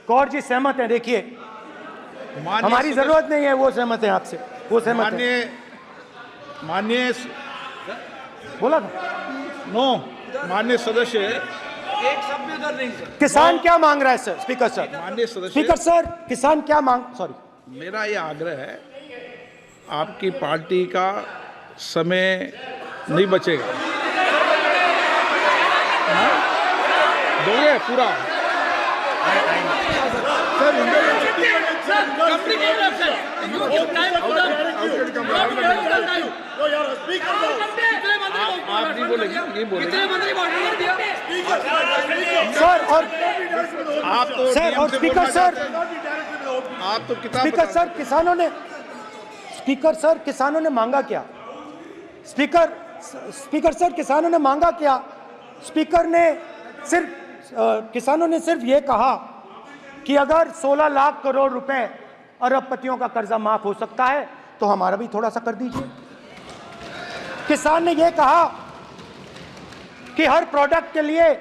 कौर जी सहमत हैं। देखिए हमारी जरूरत नहीं है, वो सहमत हैं आपसे, वो सहमत हैं। माननीय बोला था माननीय सदस्य, एक शब्द उधर नहीं सर। किसान क्या मांग रहा है सर? स्पीकर सर, माननीय सदस्य, स्पीकर सर, किसान क्या सॉरी, मेरा ये आग्रह है, आपकी पार्टी का समय नहीं बचेगा। दोगे पूरा? आप नहीं बोलेंगे, ये बोलेंगे सर। और आप तो सर और स्पीकर सर, आप तो किताब स्पीकर सर, किसानों ने मांगा क्या? स्पीकर सर, किसानों ने मांगा क्या? किसानों ने सिर्फ ये कहा कि अगर 16 लाख करोड़ रुपए अरबपतियों का कर्जा माफ हो सकता है तो हमारा भी थोड़ा सा कर दीजिए। किसान ने यह कहा कि हर प्रोडक्ट के लिए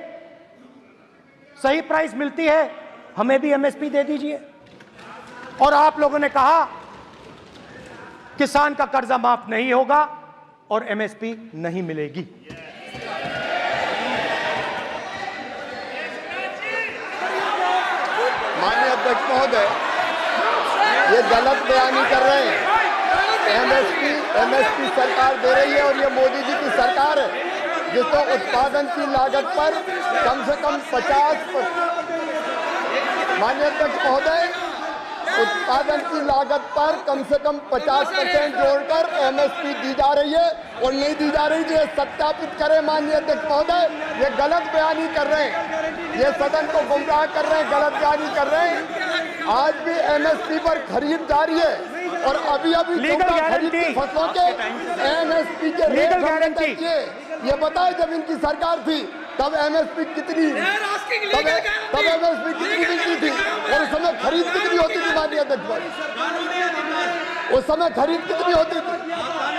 सही प्राइस मिलती है, हमें भी एमएसपी दे दीजिए। और आप लोगों ने कहा किसान का कर्जा माफ नहीं होगा और एमएसपी नहीं मिलेगी। माननीय अध्यक्ष महोदय, ये गलत बयानी कर रहे हैं। एमएसपी सरकार दे रही है और ये मोदी जी की सरकार है जिसको उत्पादन की लागत पर कम से कम 50%, माननीय अध्यक्ष महोदय, उत्पादन की लागत पर कम से कम 50% जोड़कर एमएसपी दी जा रही है और नहीं दी जा रही। ये सत्यापित करें माननीय अध्यक्ष महोदय, ये गलत बयानी कर रहे हैं, ये सदन को गुमराह कर रहे हैं, गलत बयानी कर रहे हैं। आज भी एमएसपी पर खरीद जारी है और अभी खरीद की फसलों के एमएसपी के रेट ये बताए जब इनकी सरकार थी तब एमएसपी कितनी बिकती थी और उस समय खरीद कितनी होती थी माननीय अध्यक्ष? उस समय खरीद कितनी होती थी?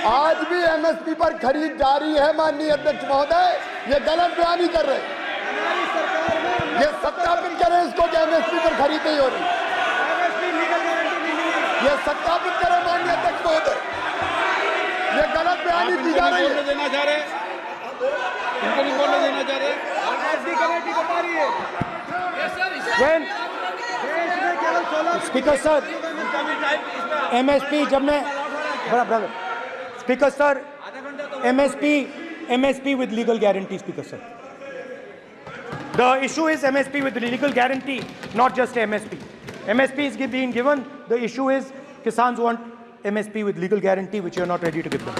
आज भी एमएसपी पर खरीद जारी है माननीय अध्यक्ष महोदय। ये गलत बयानी कर रहे हैं। ये सत्यापित करें इसको कि एमएसपी पर खरीद नहीं हो रही। ये सत्यापित करें माननीय अध्यक्ष महोदय। ये गलत बयानी की जा रही है। देना चाह रहे, इनको नहीं बोलने देना चाह रहे। स्पीकर सर, एमएसपी जब मैं speaker sir, MSP with legal guarantee, Speaker sir. The issue is MSP with legal guarantee, not just MSP. MSP is being given. The issue is Kisans want MSP with legal guarantee, which you are not ready to give them.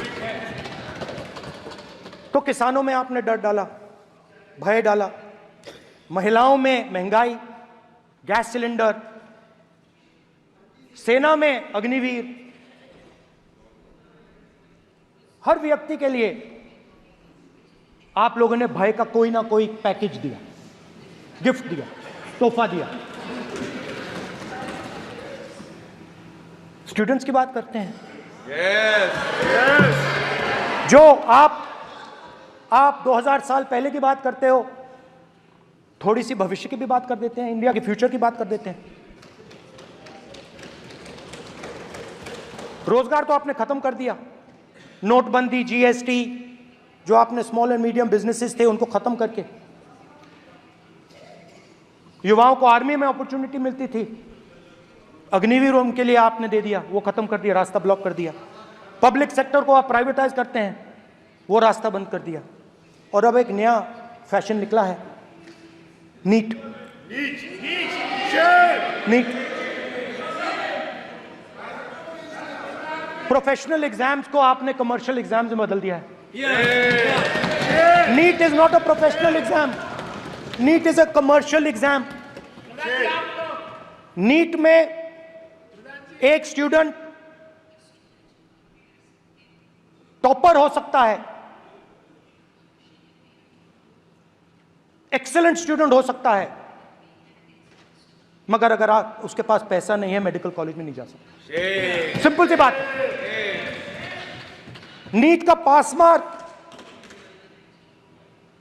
तो किसानों में आपने डर डाला, भय डाला, महिलाओं में महंगाई, गैस सिलेंडर, सेना में अग्निवीर, हर व्यक्ति के लिए आप लोगों ने भय का कोई ना कोई पैकेज दिया, गिफ्ट दिया, तोहफा दिया। स्टूडेंट्स की बात करते हैं। जो आप 2000 साल पहले की बात करते हो, थोड़ी सी भविष्य की भी बात कर देते हैं, इंडिया के फ्यूचर की बात कर देते हैं। रोजगार तो आपने खत्म कर दिया, नोटबंदी, जीएसटी, जो आपने स्मॉल एंड मीडियम बिजनेसेस थे उनको खत्म करके, युवाओं को आर्मी में अपॉर्चुनिटी मिलती थी, अग्निवीर उनके लिए आपने दे दिया, वो खत्म कर दिया, रास्ता ब्लॉक कर दिया। पब्लिक सेक्टर को आप प्राइवेटाइज करते हैं, वो रास्ता बंद कर दिया। और अब एक नया फैशन निकला है, नीट। प्रोफेशनल एग्जाम्स को आपने कमर्शियल एग्जाम्स में बदल दिया है। NEET is not a professional exam, NEET is a commercial exam. NEET में एक स्टूडेंट टॉपर हो सकता है, एक्सीलेंट स्टूडेंट हो सकता है, मगर अगर आप उसके पास पैसा नहीं है, मेडिकल कॉलेज में नहीं जा सकता। सिंपल सी बात है। नीट का पास मार्क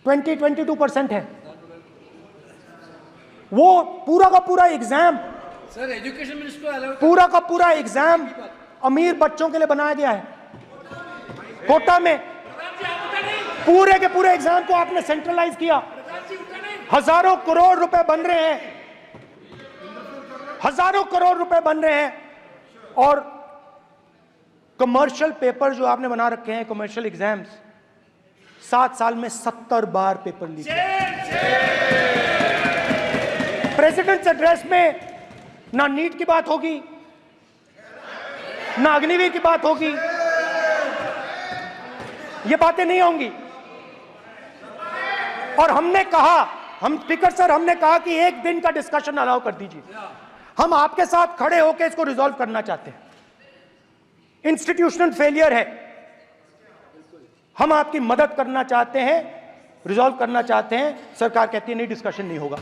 22% है। वो पूरा का पूरा एग्जाम, सर एजुकेशन मिनिस्टर पूरा का पूरा एग्जाम अमीर बच्चों के लिए बनाया गया है। कोटा में पूरे के पूरे एग्जाम को आपने सेंट्रलाइज किया। हजारों करोड़ रुपए बन रहे हैं, हजारों करोड़ रुपए बन रहे हैं। और कमर्शियल पेपर जो आपने बना रखे हैं, कमर्शियल एग्जाम्स, 7 साल में 70 बार पेपर लीक। प्रेसिडेंट्स एड्रेस में ना नीट की बात होगी, ना अग्निवीर की बात होगी, ये बातें नहीं होंगी। और हमने कहा, हम स्पीकर सर, हमने कहा कि एक दिन का डिस्कशन अलाउ कर दीजिए। हम आपके साथ खड़े होकर इसको रिजॉल्व करना चाहते हैं। इंस्टीट्यूशनल फेलियर है, हम आपकी मदद करना चाहते हैं, रिजॉल्व करना चाहते हैं। सरकार कहती है नहीं, डिस्कशन नहीं होगा,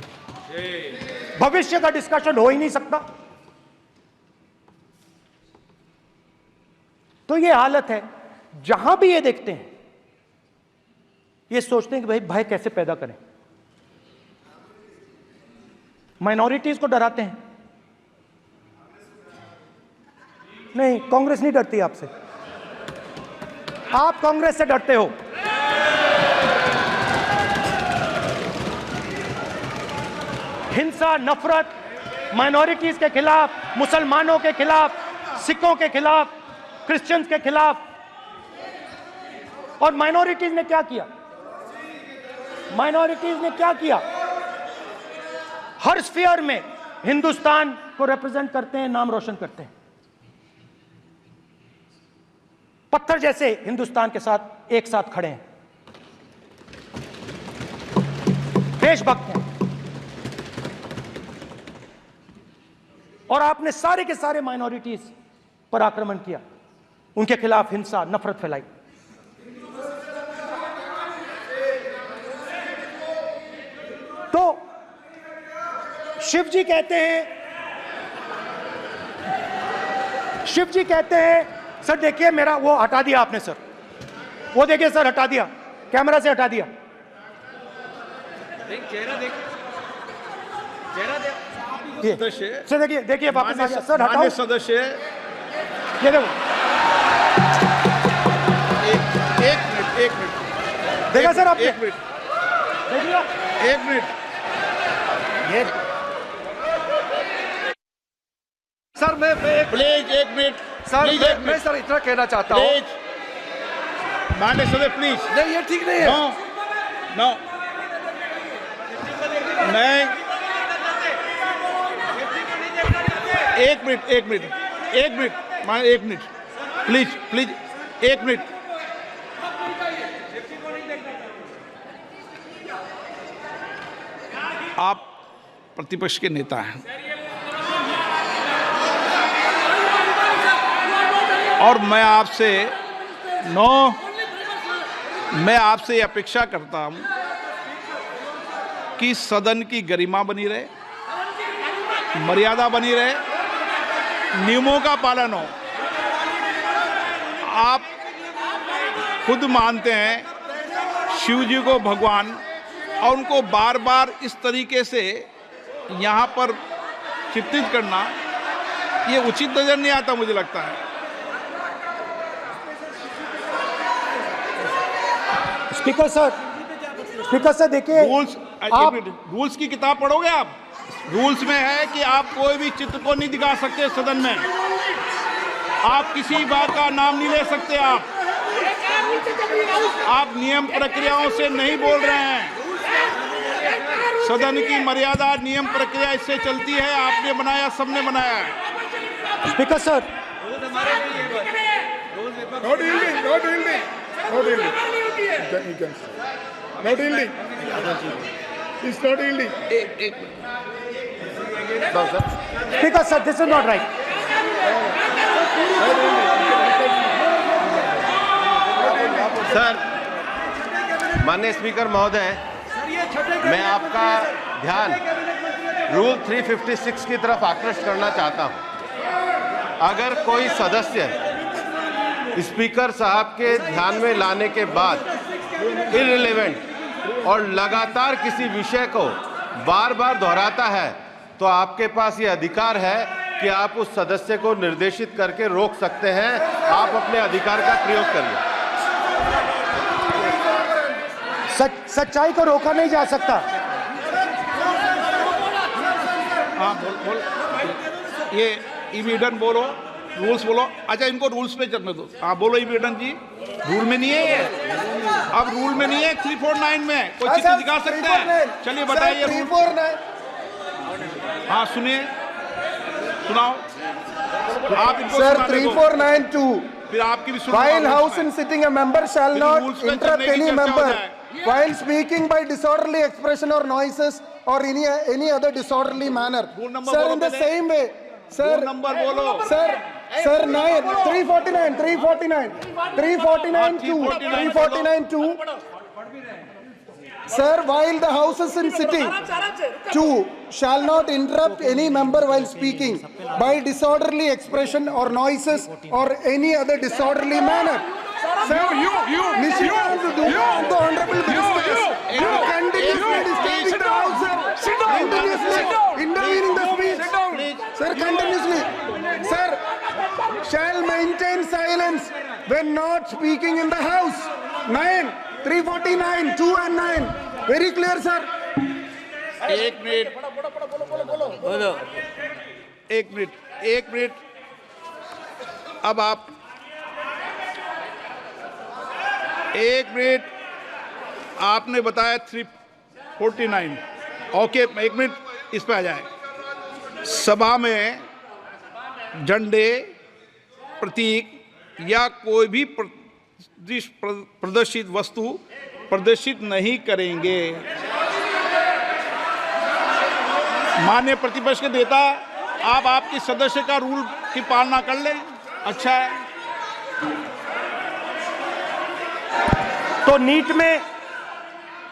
भविष्य का डिस्कशन हो ही नहीं सकता। तो ये हालत है। जहां भी ये देखते हैं, ये सोचते हैं कि भाई भय कैसे पैदा करें, माइनॉरिटीज को डराते हैं। नहीं, कांग्रेस नहीं डरती आपसे, आप कांग्रेस से डरते हो। हिंसा, नफरत, माइनॉरिटीज के खिलाफ, मुसलमानों के खिलाफ, सिखों के खिलाफ, क्रिश्चियंस के खिलाफ। और माइनॉरिटीज ने क्या किया? माइनॉरिटीज ने क्या किया? हर स्फीयर में हिंदुस्तान को रिप्रेजेंट करते हैं, नाम रोशन करते हैं। पत्थर जैसे हिंदुस्तान के साथ एक साथ खड़े हैं, देशभक्त हैं। और आपने सारे के सारे माइनॉरिटीज पर आक्रमण किया, उनके खिलाफ हिंसा, नफरत फैलाई। शिव जी कहते हैं सर, देखिए मेरा वो हटा दिया आपने सर, वो देखिए सर, हटा दिया, कैमरा से हटा दिया। सदस्य सर देखिए वापस आ गया सर, हटाओ मान्य सदस्य, ये देखो, एक मिनट देखा सर आपने? एक मिनट ये सर मैं प्लीज एक मिनट सर प्लीज एक मैं मिनट सर इतना कहना चाहता हूँ, प्लीज मान्य सदस्य प्लीज। नहीं ये ठीक नहीं है। नो नहीं, एक मिनट मान एक मिनट प्लीज एक मिनट। आप प्रतिपक्ष के नेता हैं और मैं आपसे अपेक्षा करता हूं कि सदन की गरिमा बनी रहे, मर्यादा बनी रहे, नियमों का पालन हो। आप खुद मानते हैं शिव जी को भगवान, और उनको बार बार इस तरीके से यहाँ पर चित्रित करना ये उचित नजर नहीं आता, मुझे लगता है। स्पीकर सर देखिए, रूल्स की किताब पढ़ोगे आप? रूल्स में है कि आप कोई भी चित्र को नहीं दिखा सकते सदन में, आप किसी बात का नाम नहीं ले सकते, आप नियम प्रक्रियाओं से नहीं बोल रहे हैं। सदन की मर्यादा, नियम प्रक्रिया इससे चलती है, आपने बनाया, सबने बनाया है। Speaker sir, No dealing. It's not dealing. Speaker sir, this is not right. Sir, माननीय स्पीकर महोदय, मैं आपका ध्यान रूल 356 की तरफ आकृष्ट करना चाहता हूं। अगर कोई सदस्य स्पीकर साहब के ध्यान में लाने के बाद इररिलेवेंट और लगातार किसी विषय को बार बार दोहराता है, तो आपके पास ये अधिकार है कि आप उस सदस्य को निर्देशित करके रोक सकते हैं। आप अपने अधिकार का प्रयोग करिए। सच्चाई को रोका नहीं जा सकता। हाँ बोल ये इविडेंट बोलो, रूल्स बोलो। अच्छा, इनको रूल्स पे चलने दो। हाँ बोलो इविडेंट जी, रूल में नहीं है ये, अब रूल में नहीं है। 349 में कोई चित्र दिखा सकते हैं? चलिए बताइए रूल। हाँ सुनिए, सुनाओ आप इनको। सर 3492, फिर आपकी भी सुनो। while house in sitting a member shall not interrupt any member while speaking by disorderly expression or noises or any other disorderly manner. Sir, in the same way, sir, number बोलो sir 349 Sir, while the house is in sitting, 2 shall not interrupt any member while speaking by disorderly expression or noises or any other disorderly manner. Sir, the honorable ministers continuously disturbing the house, sir. Continuously intervening the speech. Sir, continuously. Sir, shall maintain silence when not speaking in the house. 349, 2 and 9. Very clear, sir. एक मिनट। अब आप एक मिनट, आपने बताया 349। ओके, एक मिनट इस पे आ जाए। सभा में झंडे, प्रतीक या कोई भी प्रदर्शित वस्तु प्रदर्शित नहीं करेंगे। माननीय प्रतिपक्ष के नेता, आप आपकी सदस्य का रूल की पालना कर लें, अच्छा है। तो नीट में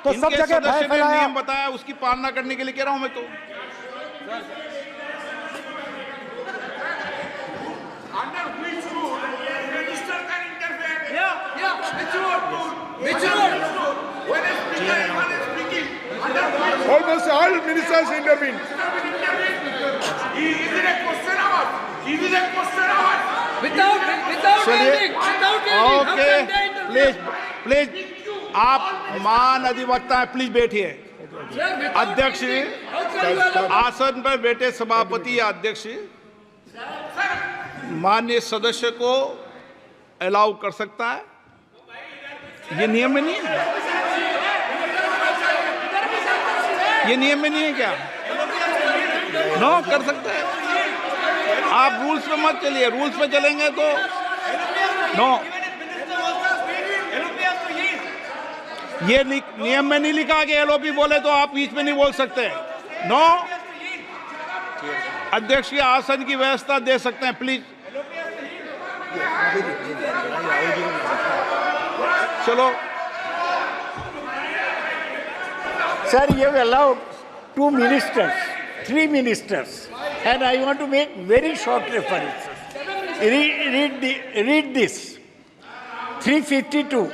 तो सब जगह भय फैलाया। नियम बताया, उसकी पालना करने के लिए कह रहा हूं मैं। तो Under which rule minister can interfere? Yeah. Which rule? When a speaker is speaking, under which Almost all ministers intervene. is it a question hour? Is it a question hour? Without ending. How okay can they interfere? Please आप मान अधिवक्ता हैं, प्लीज बैठिए। Sir, without अध्यक्ष ending, how can you allow? आसन पर बैठे सभापति या अध्यक्ष माननीय सदस्य को अलाउ कर सकता है, ये नियम में नहीं है। ये नियम में नहीं है क्या? नो, कर सकते हैं। आप रूल्स पे मत चलिए, रूल्स पे चलेंगे तो नो। ये नियम में नहीं लिखा कि एलओपी बोले तो आप बीच में नहीं बोल सकते। नो, अध्यक्ष के आसन की व्यवस्था दे सकते हैं, प्लीज। चलो Sir, you have allowed 2 ministers, 3 ministers, and I want to make very short references. Read this. 352.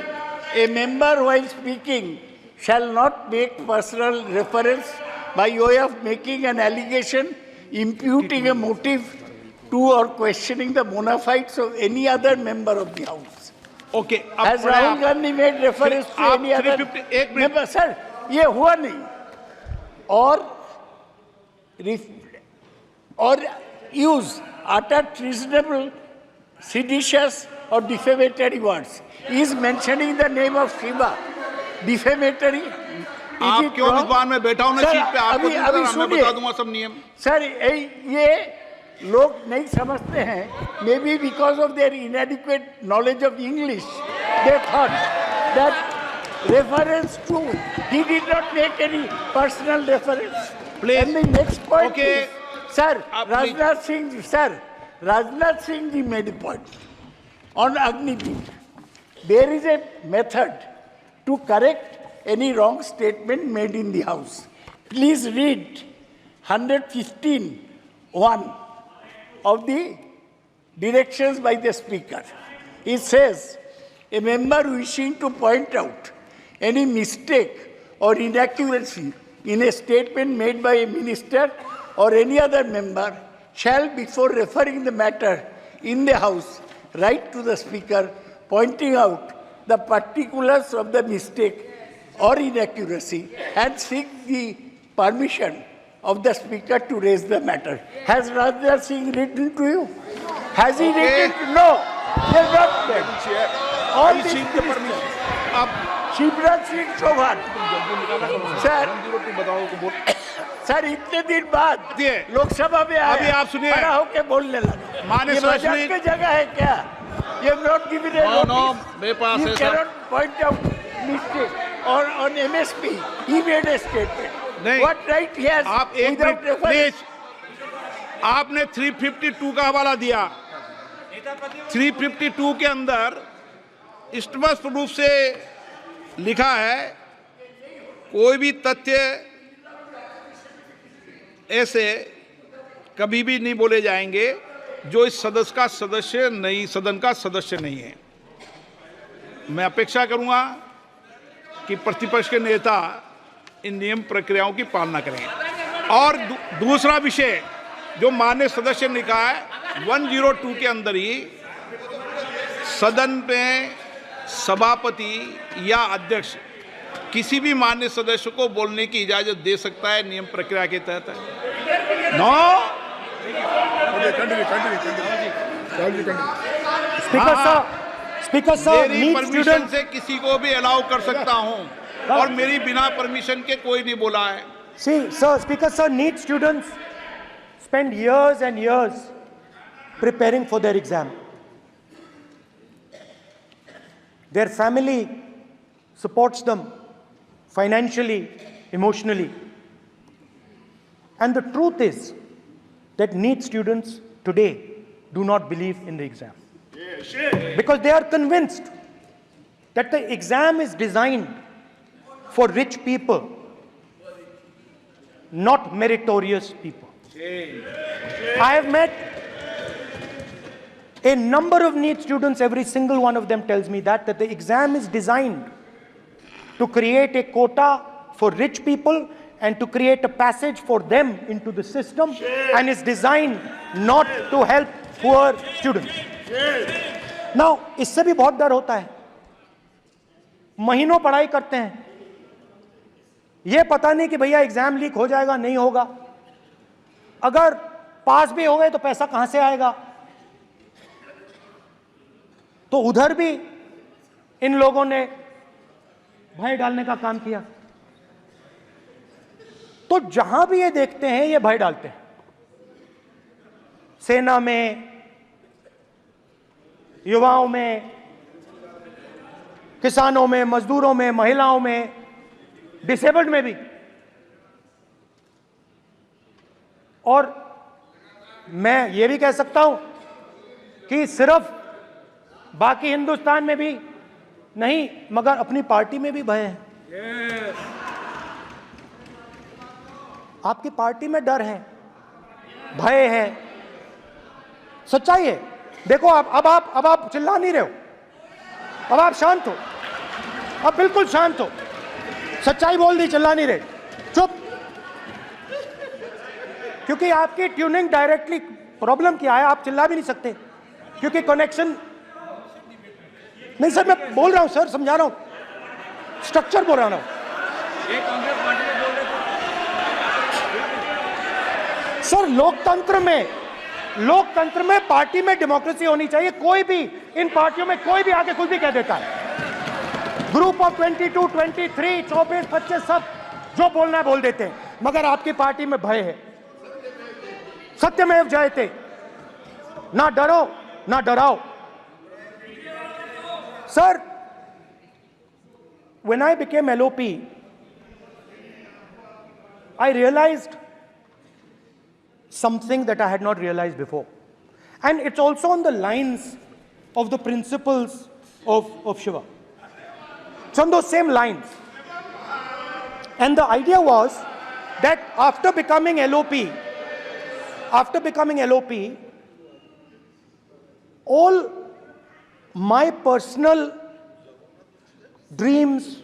A member while speaking shall not make personal reference by way of making an allegation, imputing a motive to or questioning the bona fides of any other member of the House. Okay, Has Rahul Gandhi made reference to आप any other 351 member? Sir, ये हुआ नहीं. Or use utter treasonable, seditious or defamatory words. Is mentioning the name of Shiva defamatory? आप क्यों इस बार में बैठा हूं ना सीट पे? आपको मैं बता दूंगा सब नियम। सर, ये लोग नहीं समझते हैं, may be because of their इनएडिक्वेट knowledge of English, they thought that reference to, he did not make any personal reference. Please. And the next point Okay. is, sir, Rajnath Singh ji made a point on Agniveer. There is a method to correct any wrong statement made in the House. Please read 115(1) of the directions by the Speaker. It says, a member wishing to point out any mistake or inaccuracy in a statement made by a minister or any other member shall, before referring the matter in the House, write to the Speaker pointing out the particulars of the mistake or inaccuracy and seek the permission of the Speaker to raise the matter. Has Rajnath Singh written to you? Has he written? No, he has not done. All these ministers. Shivraj Singh Chouhan sir इतने दिन बाद लोकसभा में अभी आप सुनिए, खड़ा होकर बोलने लगा। माननीय मजाक की जगह है क्या? You have not given a notice. मेरे पास You है cannot point out mistake or on MSP. He made a statement. नहीं, What right he has? आप एक without मिनट प्लीज। आपने 352 का हवाला दिया। 352 के अंदर स्पष्ट रूप से लिखा है, कोई भी तथ्य ऐसे कभी भी नहीं बोले जाएंगे जो इस सदस्य का सदस्य नहीं, सदन का सदस्य नहीं है। मैं अपेक्षा करूंगा कि प्रतिपक्ष के नेता इन नियम प्रक्रियाओं की पालना करें। और दूसरा विषय जो माननीय सदस्य ने कहा है, 102 के अंदर ही सदन में सभापति या अध्यक्ष किसी भी माननीय सदस्य को बोलने की इजाजत दे सकता है, नियम प्रक्रिया के तहत है। नो, स्पीकर सर, मेरी परमिशन से किसी को भी अलाउ कर सकता हूं और मेरी बिना परमिशन के कोई नहीं बोला है। See, sir, Speaker sir, NEET students spend years and years preparing for their exam. Their family supports them financially, emotionally. And the truth is that NEET students today do not believe in the exam. Because they are convinced that the exam is designed for rich people, not meritorious people. I have met a number of NEET students. Every single one of them tells me that the exam is designed to create a quota for rich people and to create a passage for them into the system, and is designed not to help poor students. Now, इससे भी बहुत डर होता है. महीनों पढ़ाई करते हैं, ये पता नहीं कि भैया एग्जाम लीक हो जाएगा, नहीं होगा. अगर पास भी हो गए तो पैसा कहां से आएगा. तो उधर भी इन लोगों ने भय डालने का काम किया. तो जहां भी ये देखते हैं ये भय डालते हैं. सेना में, युवाओं में, किसानों में, मजदूरों में, महिलाओं में, डिसेबल्ड में भी. और मैं ये भी कह सकता हूं कि सिर्फ बाकी हिंदुस्तान में भी नहीं, मगर अपनी पार्टी में भी भय है. आपकी पार्टी में डर है, भय है, सच्चाई है. देखो अब आप चिल्ला नहीं रहे हो, अब आप शांत हो, अब बिल्कुल शांत हो. सच्चाई बोल दी, चिल्ला नहीं रहे, चुप. क्योंकि आपकी ट्यूनिंग डायरेक्टली, प्रॉब्लम क्या है, आप चिल्ला भी नहीं सकते क्योंकि कनेक्शन नहीं. सर मैं बोल रहा हूं, सर समझा रहा हूं, स्ट्रक्चर बोल रहा हूं. सर लोकतंत्र में पार्टी में डेमोक्रेसी होनी चाहिए. कोई भी इन पार्टियों में कोई भी आके कुछ भी कह देता है. ग्रुप ऑफ 22, 23, 24, 25 सब जो बोलना है बोल देते हैं. मगर आपकी पार्टी में भय है. सत्यमेव जयते, ना डरो ना डराओ. Sir, when I became LOP, I realized something that I had not realized before. And it's also on the lines of the principles of Shiva. It's on those same lines. And the idea was that after becoming LOP, all my personal dreams,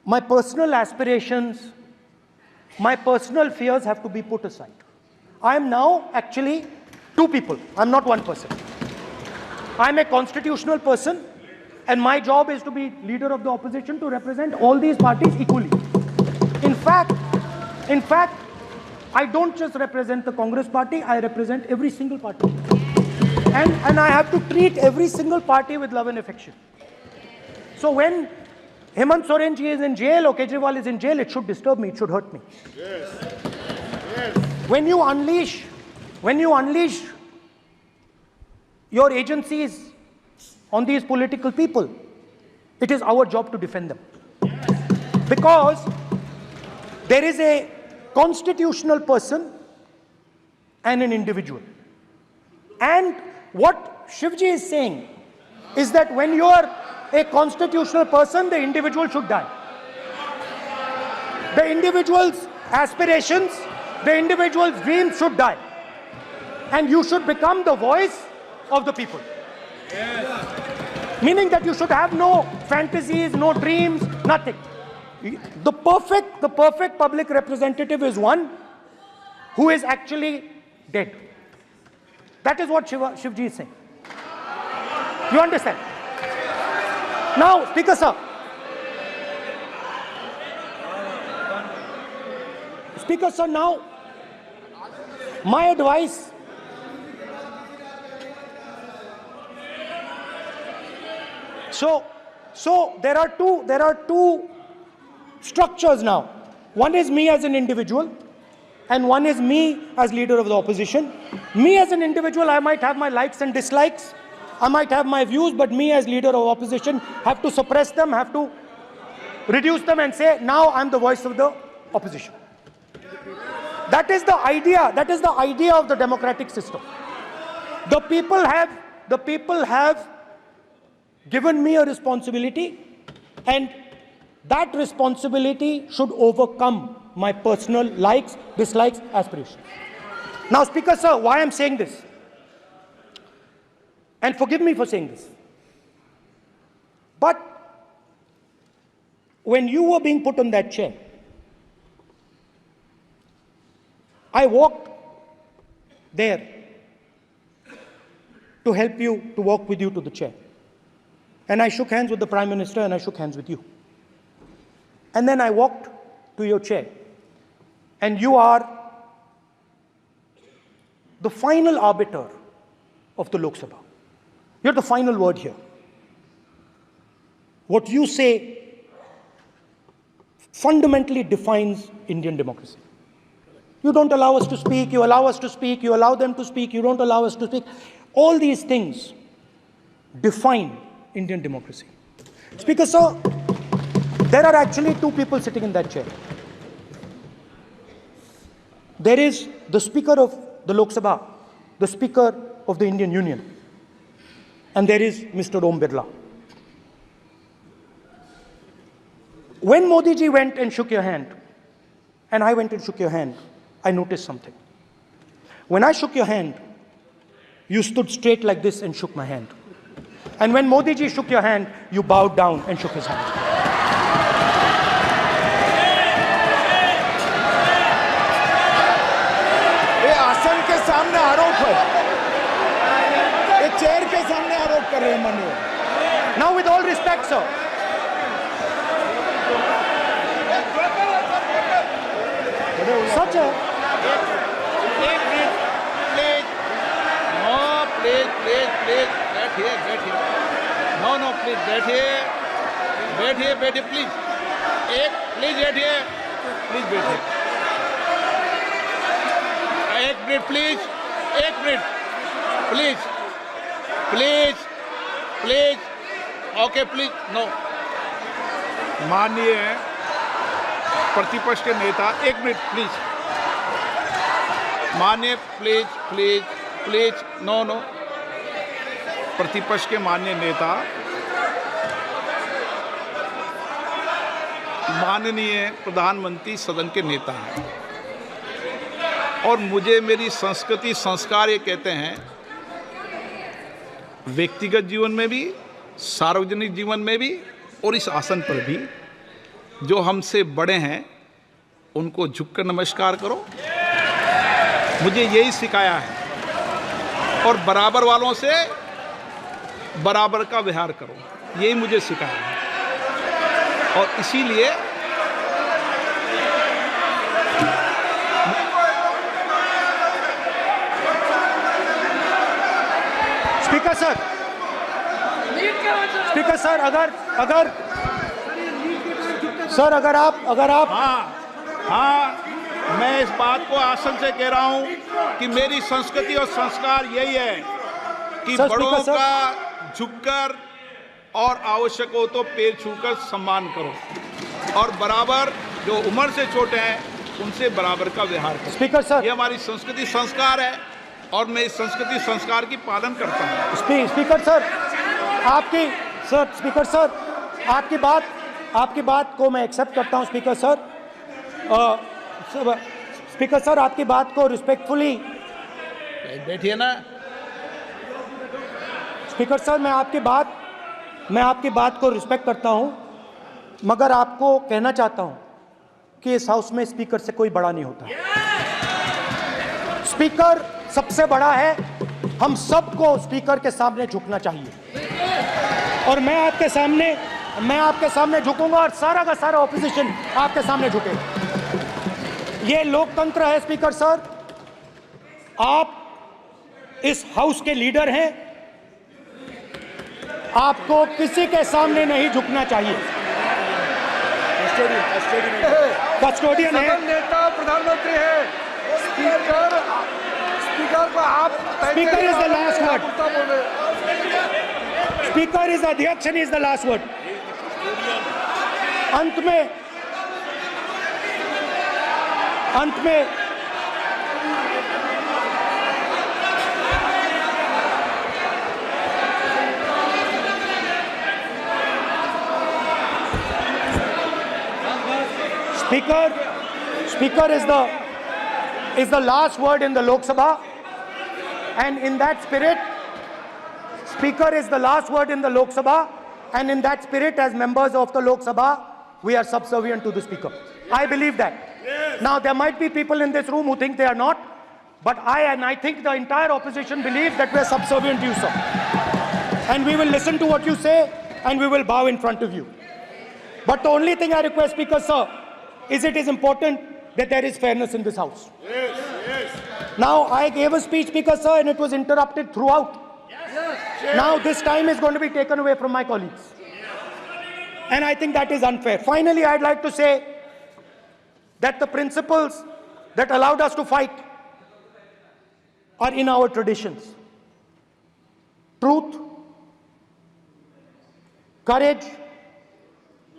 my personal aspirations, my personal fears have to be put aside. I am now actually two people. I'm not one person. I'm a constitutional person, and my job is to be leader of the opposition, to represent all these parties equally. In fact, I don't just represent the Congress party, I represent every single party. And I have to treat every single party with love and affection. So when Hemant Soren ji is in jail or Kejriwal is in jail, it should disturb me, it should hurt me. Yes. Yes. When you unleash your agencies on these political people, it is our job to defend them. Yes. Because there is a constitutional person and an individual. And what Shivji is saying is that when you are a constitutional person, the individual should die. The individual's aspirations, the individual's dreams should die. And you should become the voice of the people. Yes. Meaning that you should have no fantasies, no dreams, nothing. The perfect public representative is one who is actually dead. That is what Shivji is saying. You understand? Now, Speaker sir. Speaker sir, now, my advice. So there are two structures now. One is me as an individual, and one is me as leader of the opposition. Me as an individual, I might have my likes and dislikes. I might have my views, but me as leader of opposition have to suppress them, have to reduce them and say, now I'm the voice of the opposition. That is the idea. That is the idea of the democratic system. The people have given me a responsibility, and that responsibility should overcome my personal likes, dislikes, aspirations. Now, Speaker Sir, why I'm saying this, and forgive me for saying this, but when you were being put on that chair, I walked there to help you, to walk with you to the chair. And I shook hands with the Prime Minister and I shook hands with you. And then I walked to your chair. And you are the final arbiter of the Lok Sabha. You're the final word here. What you say fundamentally defines Indian democracy. You don't allow us to speak, you allow us to speak, you allow them to speak, you don't allow us to speak. All these things define Indian democracy. Speaker Sir, there are actually two people sitting in that chair. There is the Speaker of the Lok Sabha, the Speaker of the Indian Union, and there is Mr. Om Birla. When Modi ji went and shook your hand, and I went and shook your hand, I noticed something. When I shook your hand, you stood straight like this and shook my hand. And when Modi ji shook your hand, you bowed down and shook his hand. ये आसन के सामने आरोप है, ये चेयर के सामने आरोप कर रहे हैं माननीय। Now, with all respect, sir, such a बैठिए प्लीज, प्लीज बैठिए, एक minute please, okay please, no. माननीय प्रतिपक्ष के नेता, एक मिनट प्लीज, माननीय प्लीज, नो। प्रतिपक्ष के माननीय नेता, माननीय प्रधानमंत्री सदन के नेता हैं और मुझे मेरी संस्कृति संस्कार ये कहते हैं, व्यक्तिगत जीवन में भी, सार्वजनिक जीवन में भी और इस आसन पर भी, जो हमसे बड़े हैं उनको झुककर नमस्कार करो। मुझे यही सिखाया है और बराबर वालों से बराबर का व्यवहार करो, यही मुझे सिखाया है। और इसीलिए स्पीकर सर, अगर आप हाँ, मैं इस बात को आसन से कह रहा हूं कि मेरी संस्कृति और संस्कार यही है कि बड़ों का झुककर और आवश्यक हो तो पैर छूकर सम्मान करो और बराबर जो उम्र से छोटे हैं उनसे बराबर का व्यवहार करो। स्पीकर सर, ये हमारी संस्कृति संस्कार है और मैं इस संस्कृति संस्कार की पालन करता हूँ। स्पीकर सर, आपकी बात को मैं एक्सेप्ट करता हूँ। स्पीकर सर, आपकी बात को रिस्पेक्टफुली, बैठिए ना। स्पीकर सर, मैं आपकी बात को रिस्पेक्ट करता हूं, मगर आपको कहना चाहता हूं कि इस हाउस में स्पीकर से कोई बड़ा नहीं होता। स्पीकर सबसे बड़ा है, हम सबको स्पीकर के सामने झुकना चाहिए और मैं आपके सामने झुकूंगा और सारा का सारा ऑपोजिशन आपके सामने झुकेगा। ये लोकतंत्र है। स्पीकर सर, आप इस हाउस के लीडर हैं, आपको किसी के सामने नहीं झुकना चाहिए। कस्टोडियन है, नेता प्रधानमंत्री है, स्पीकर को आप, speaker is the last word, speaker is अध्यक्ष and is the last word. अंत में Speaker is the last word in the Lok Sabha, and in that spirit, Speaker is the last word in the Lok Sabha, and in that spirit, as members of the Lok Sabha, we are subservient to the Speaker. I believe that. Now, there might be people in this room who think they are not, but I think the entire opposition believes that we are subservient to you, sir. And we will listen to what you say, and we will bow in front of you. But the only thing I request, Speaker, sir, is it is important that there is fairness in this House. Now, I gave a speech, Speaker, sir, and it was interrupted throughout. Now, this time is going to be taken away from my colleagues. And I think that is unfair. Finally, I'd like to say that the principles that allowed us to fight are in our traditions. Truth, courage,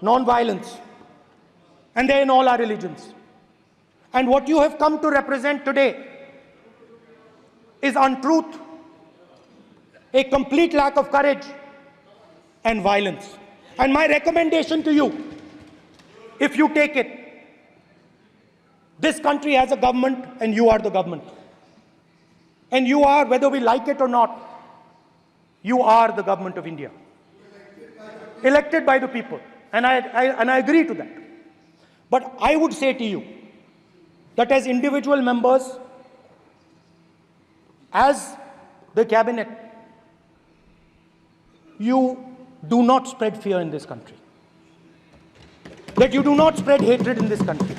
non-violence. And they're in all our religions. And what you have come to represent today is untruth, a complete lack of courage, and violence. And my recommendation to you, if you take it, this country has a government and you are the government. And you are, whether we like it or not, you are the government of India. Elected by the people. And I agree to that. But I would say to you that as individual members, as the cabinet, you do not spread fear in this country. That you do not spread hatred in this country.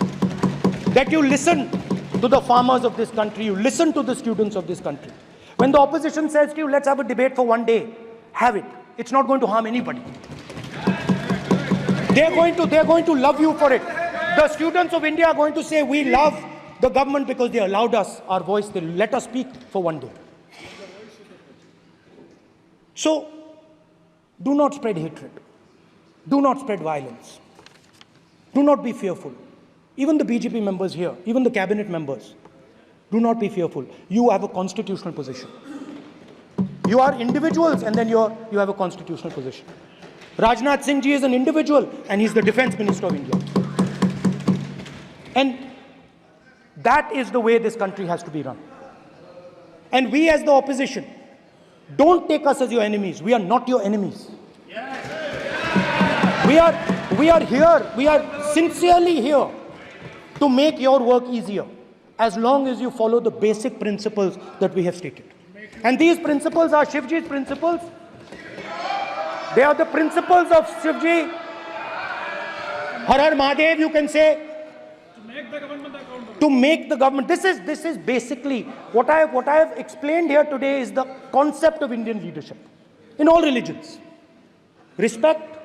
That you listen to the farmers of this country, you listen to the students of this country. When the opposition says to you, let's have a debate for one day, have it. It's not going to harm anybody. They're going to love you for it. The students of India are going to say, we love the government because they allowed us our voice, they let us speak for one day. So, do not spread hatred. Do not spread violence. Do not be fearful. Even the BJP members here, even the cabinet members, do not be fearful. You have a constitutional position. You are individuals and then you have a constitutional position. Rajnath Singh ji is an individual and he's the Defense Minister of India. And that is the way this country has to be run. And we as the opposition, don't take us as your enemies. We are not your enemies. We are here, we are sincerely here to make your work easier, as long as you follow the basic principles that we have stated. And these principles are Shivji's principles. They are the principles of Shivji. Har Har Mahadev, you can say. To make the government. This is basically what I have explained here today is the concept of Indian leadership in all religions. Respect,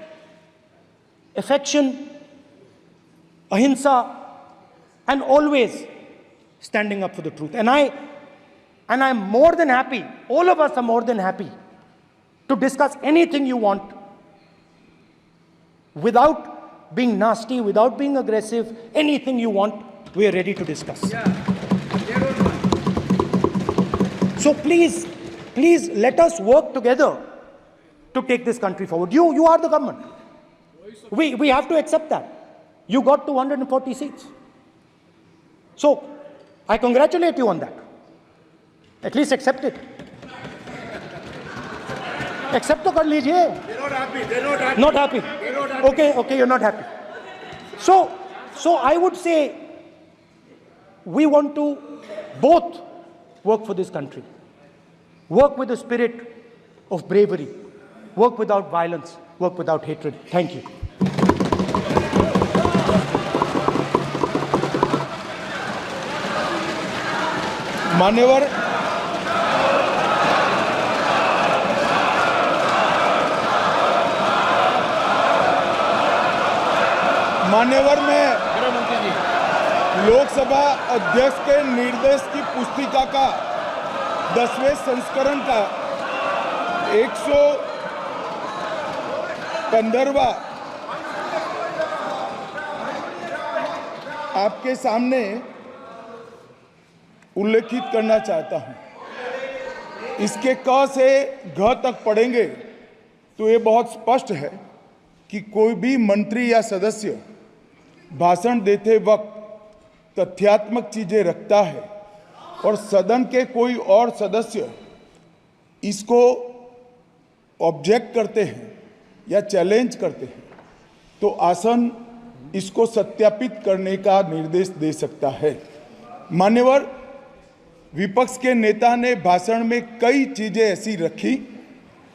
affection, ahimsa, and always standing up for the truth. And I'm more than happy, all of us are more than happy to discuss anything you want without being nasty, without being aggressive, anything you want, we are ready to discuss. So please let us work together to take this country forward. You are the government. We have to accept that. You got 240 seats. So I congratulate you on that. At least accept it. Accept to kar lijiye. They're not happy. They're not happy. Not happy. They're not happy. Okay, you're not happy. So I would say we want to both work for this country. Work with the spirit of bravery. Work without violence. Work without hatred. Thank you. मान्यवर में लोकसभा अध्यक्ष के निर्देश की पुस्तिका का 10वें संस्करण का 115वां आपके सामने उल्लेखित करना चाहता हूं। इसके क से घ तक पढ़ेंगे तो ये बहुत स्पष्ट है कि कोई भी मंत्री या सदस्य भाषण देते वक्त तथ्यात्मक चीजें रखता है और सदन के कोई और सदस्य इसको ऑब्जेक्ट करते हैं या चैलेंज करते हैं तो आसन इसको सत्यापित करने का निर्देश दे सकता है। मान्यवर, विपक्ष के नेता ने भाषण में कई चीजें ऐसी रखी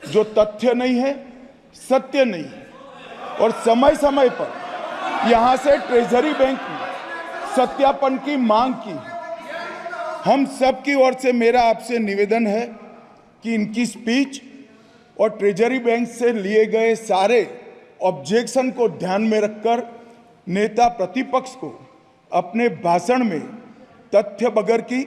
जो तथ्य नहीं है, सत्य नहीं है और समय समय पर यहां से ट्रेजरी बैंक में सत्यापन की मांग की। हम सब की ओर से मेरा आपसे निवेदन है कि इनकी स्पीच और ट्रेजरी बैंक से लिए गए सारे ऑब्जेक्शन को ध्यान में रखकर नेता प्रतिपक्ष को अपने भाषण में तथ्य बगैर की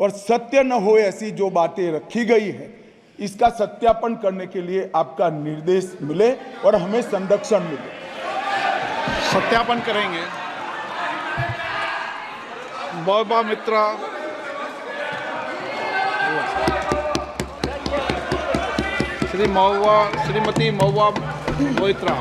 और सत्य न हो ऐसी जो बातें रखी गई है इसका सत्यापन करने के लिए आपका निर्देश मिले और हमें संरक्षण मिले। सत्यापन करेंगे। महुआ मित्रा, श्रीमती महुआ मोइत्रा।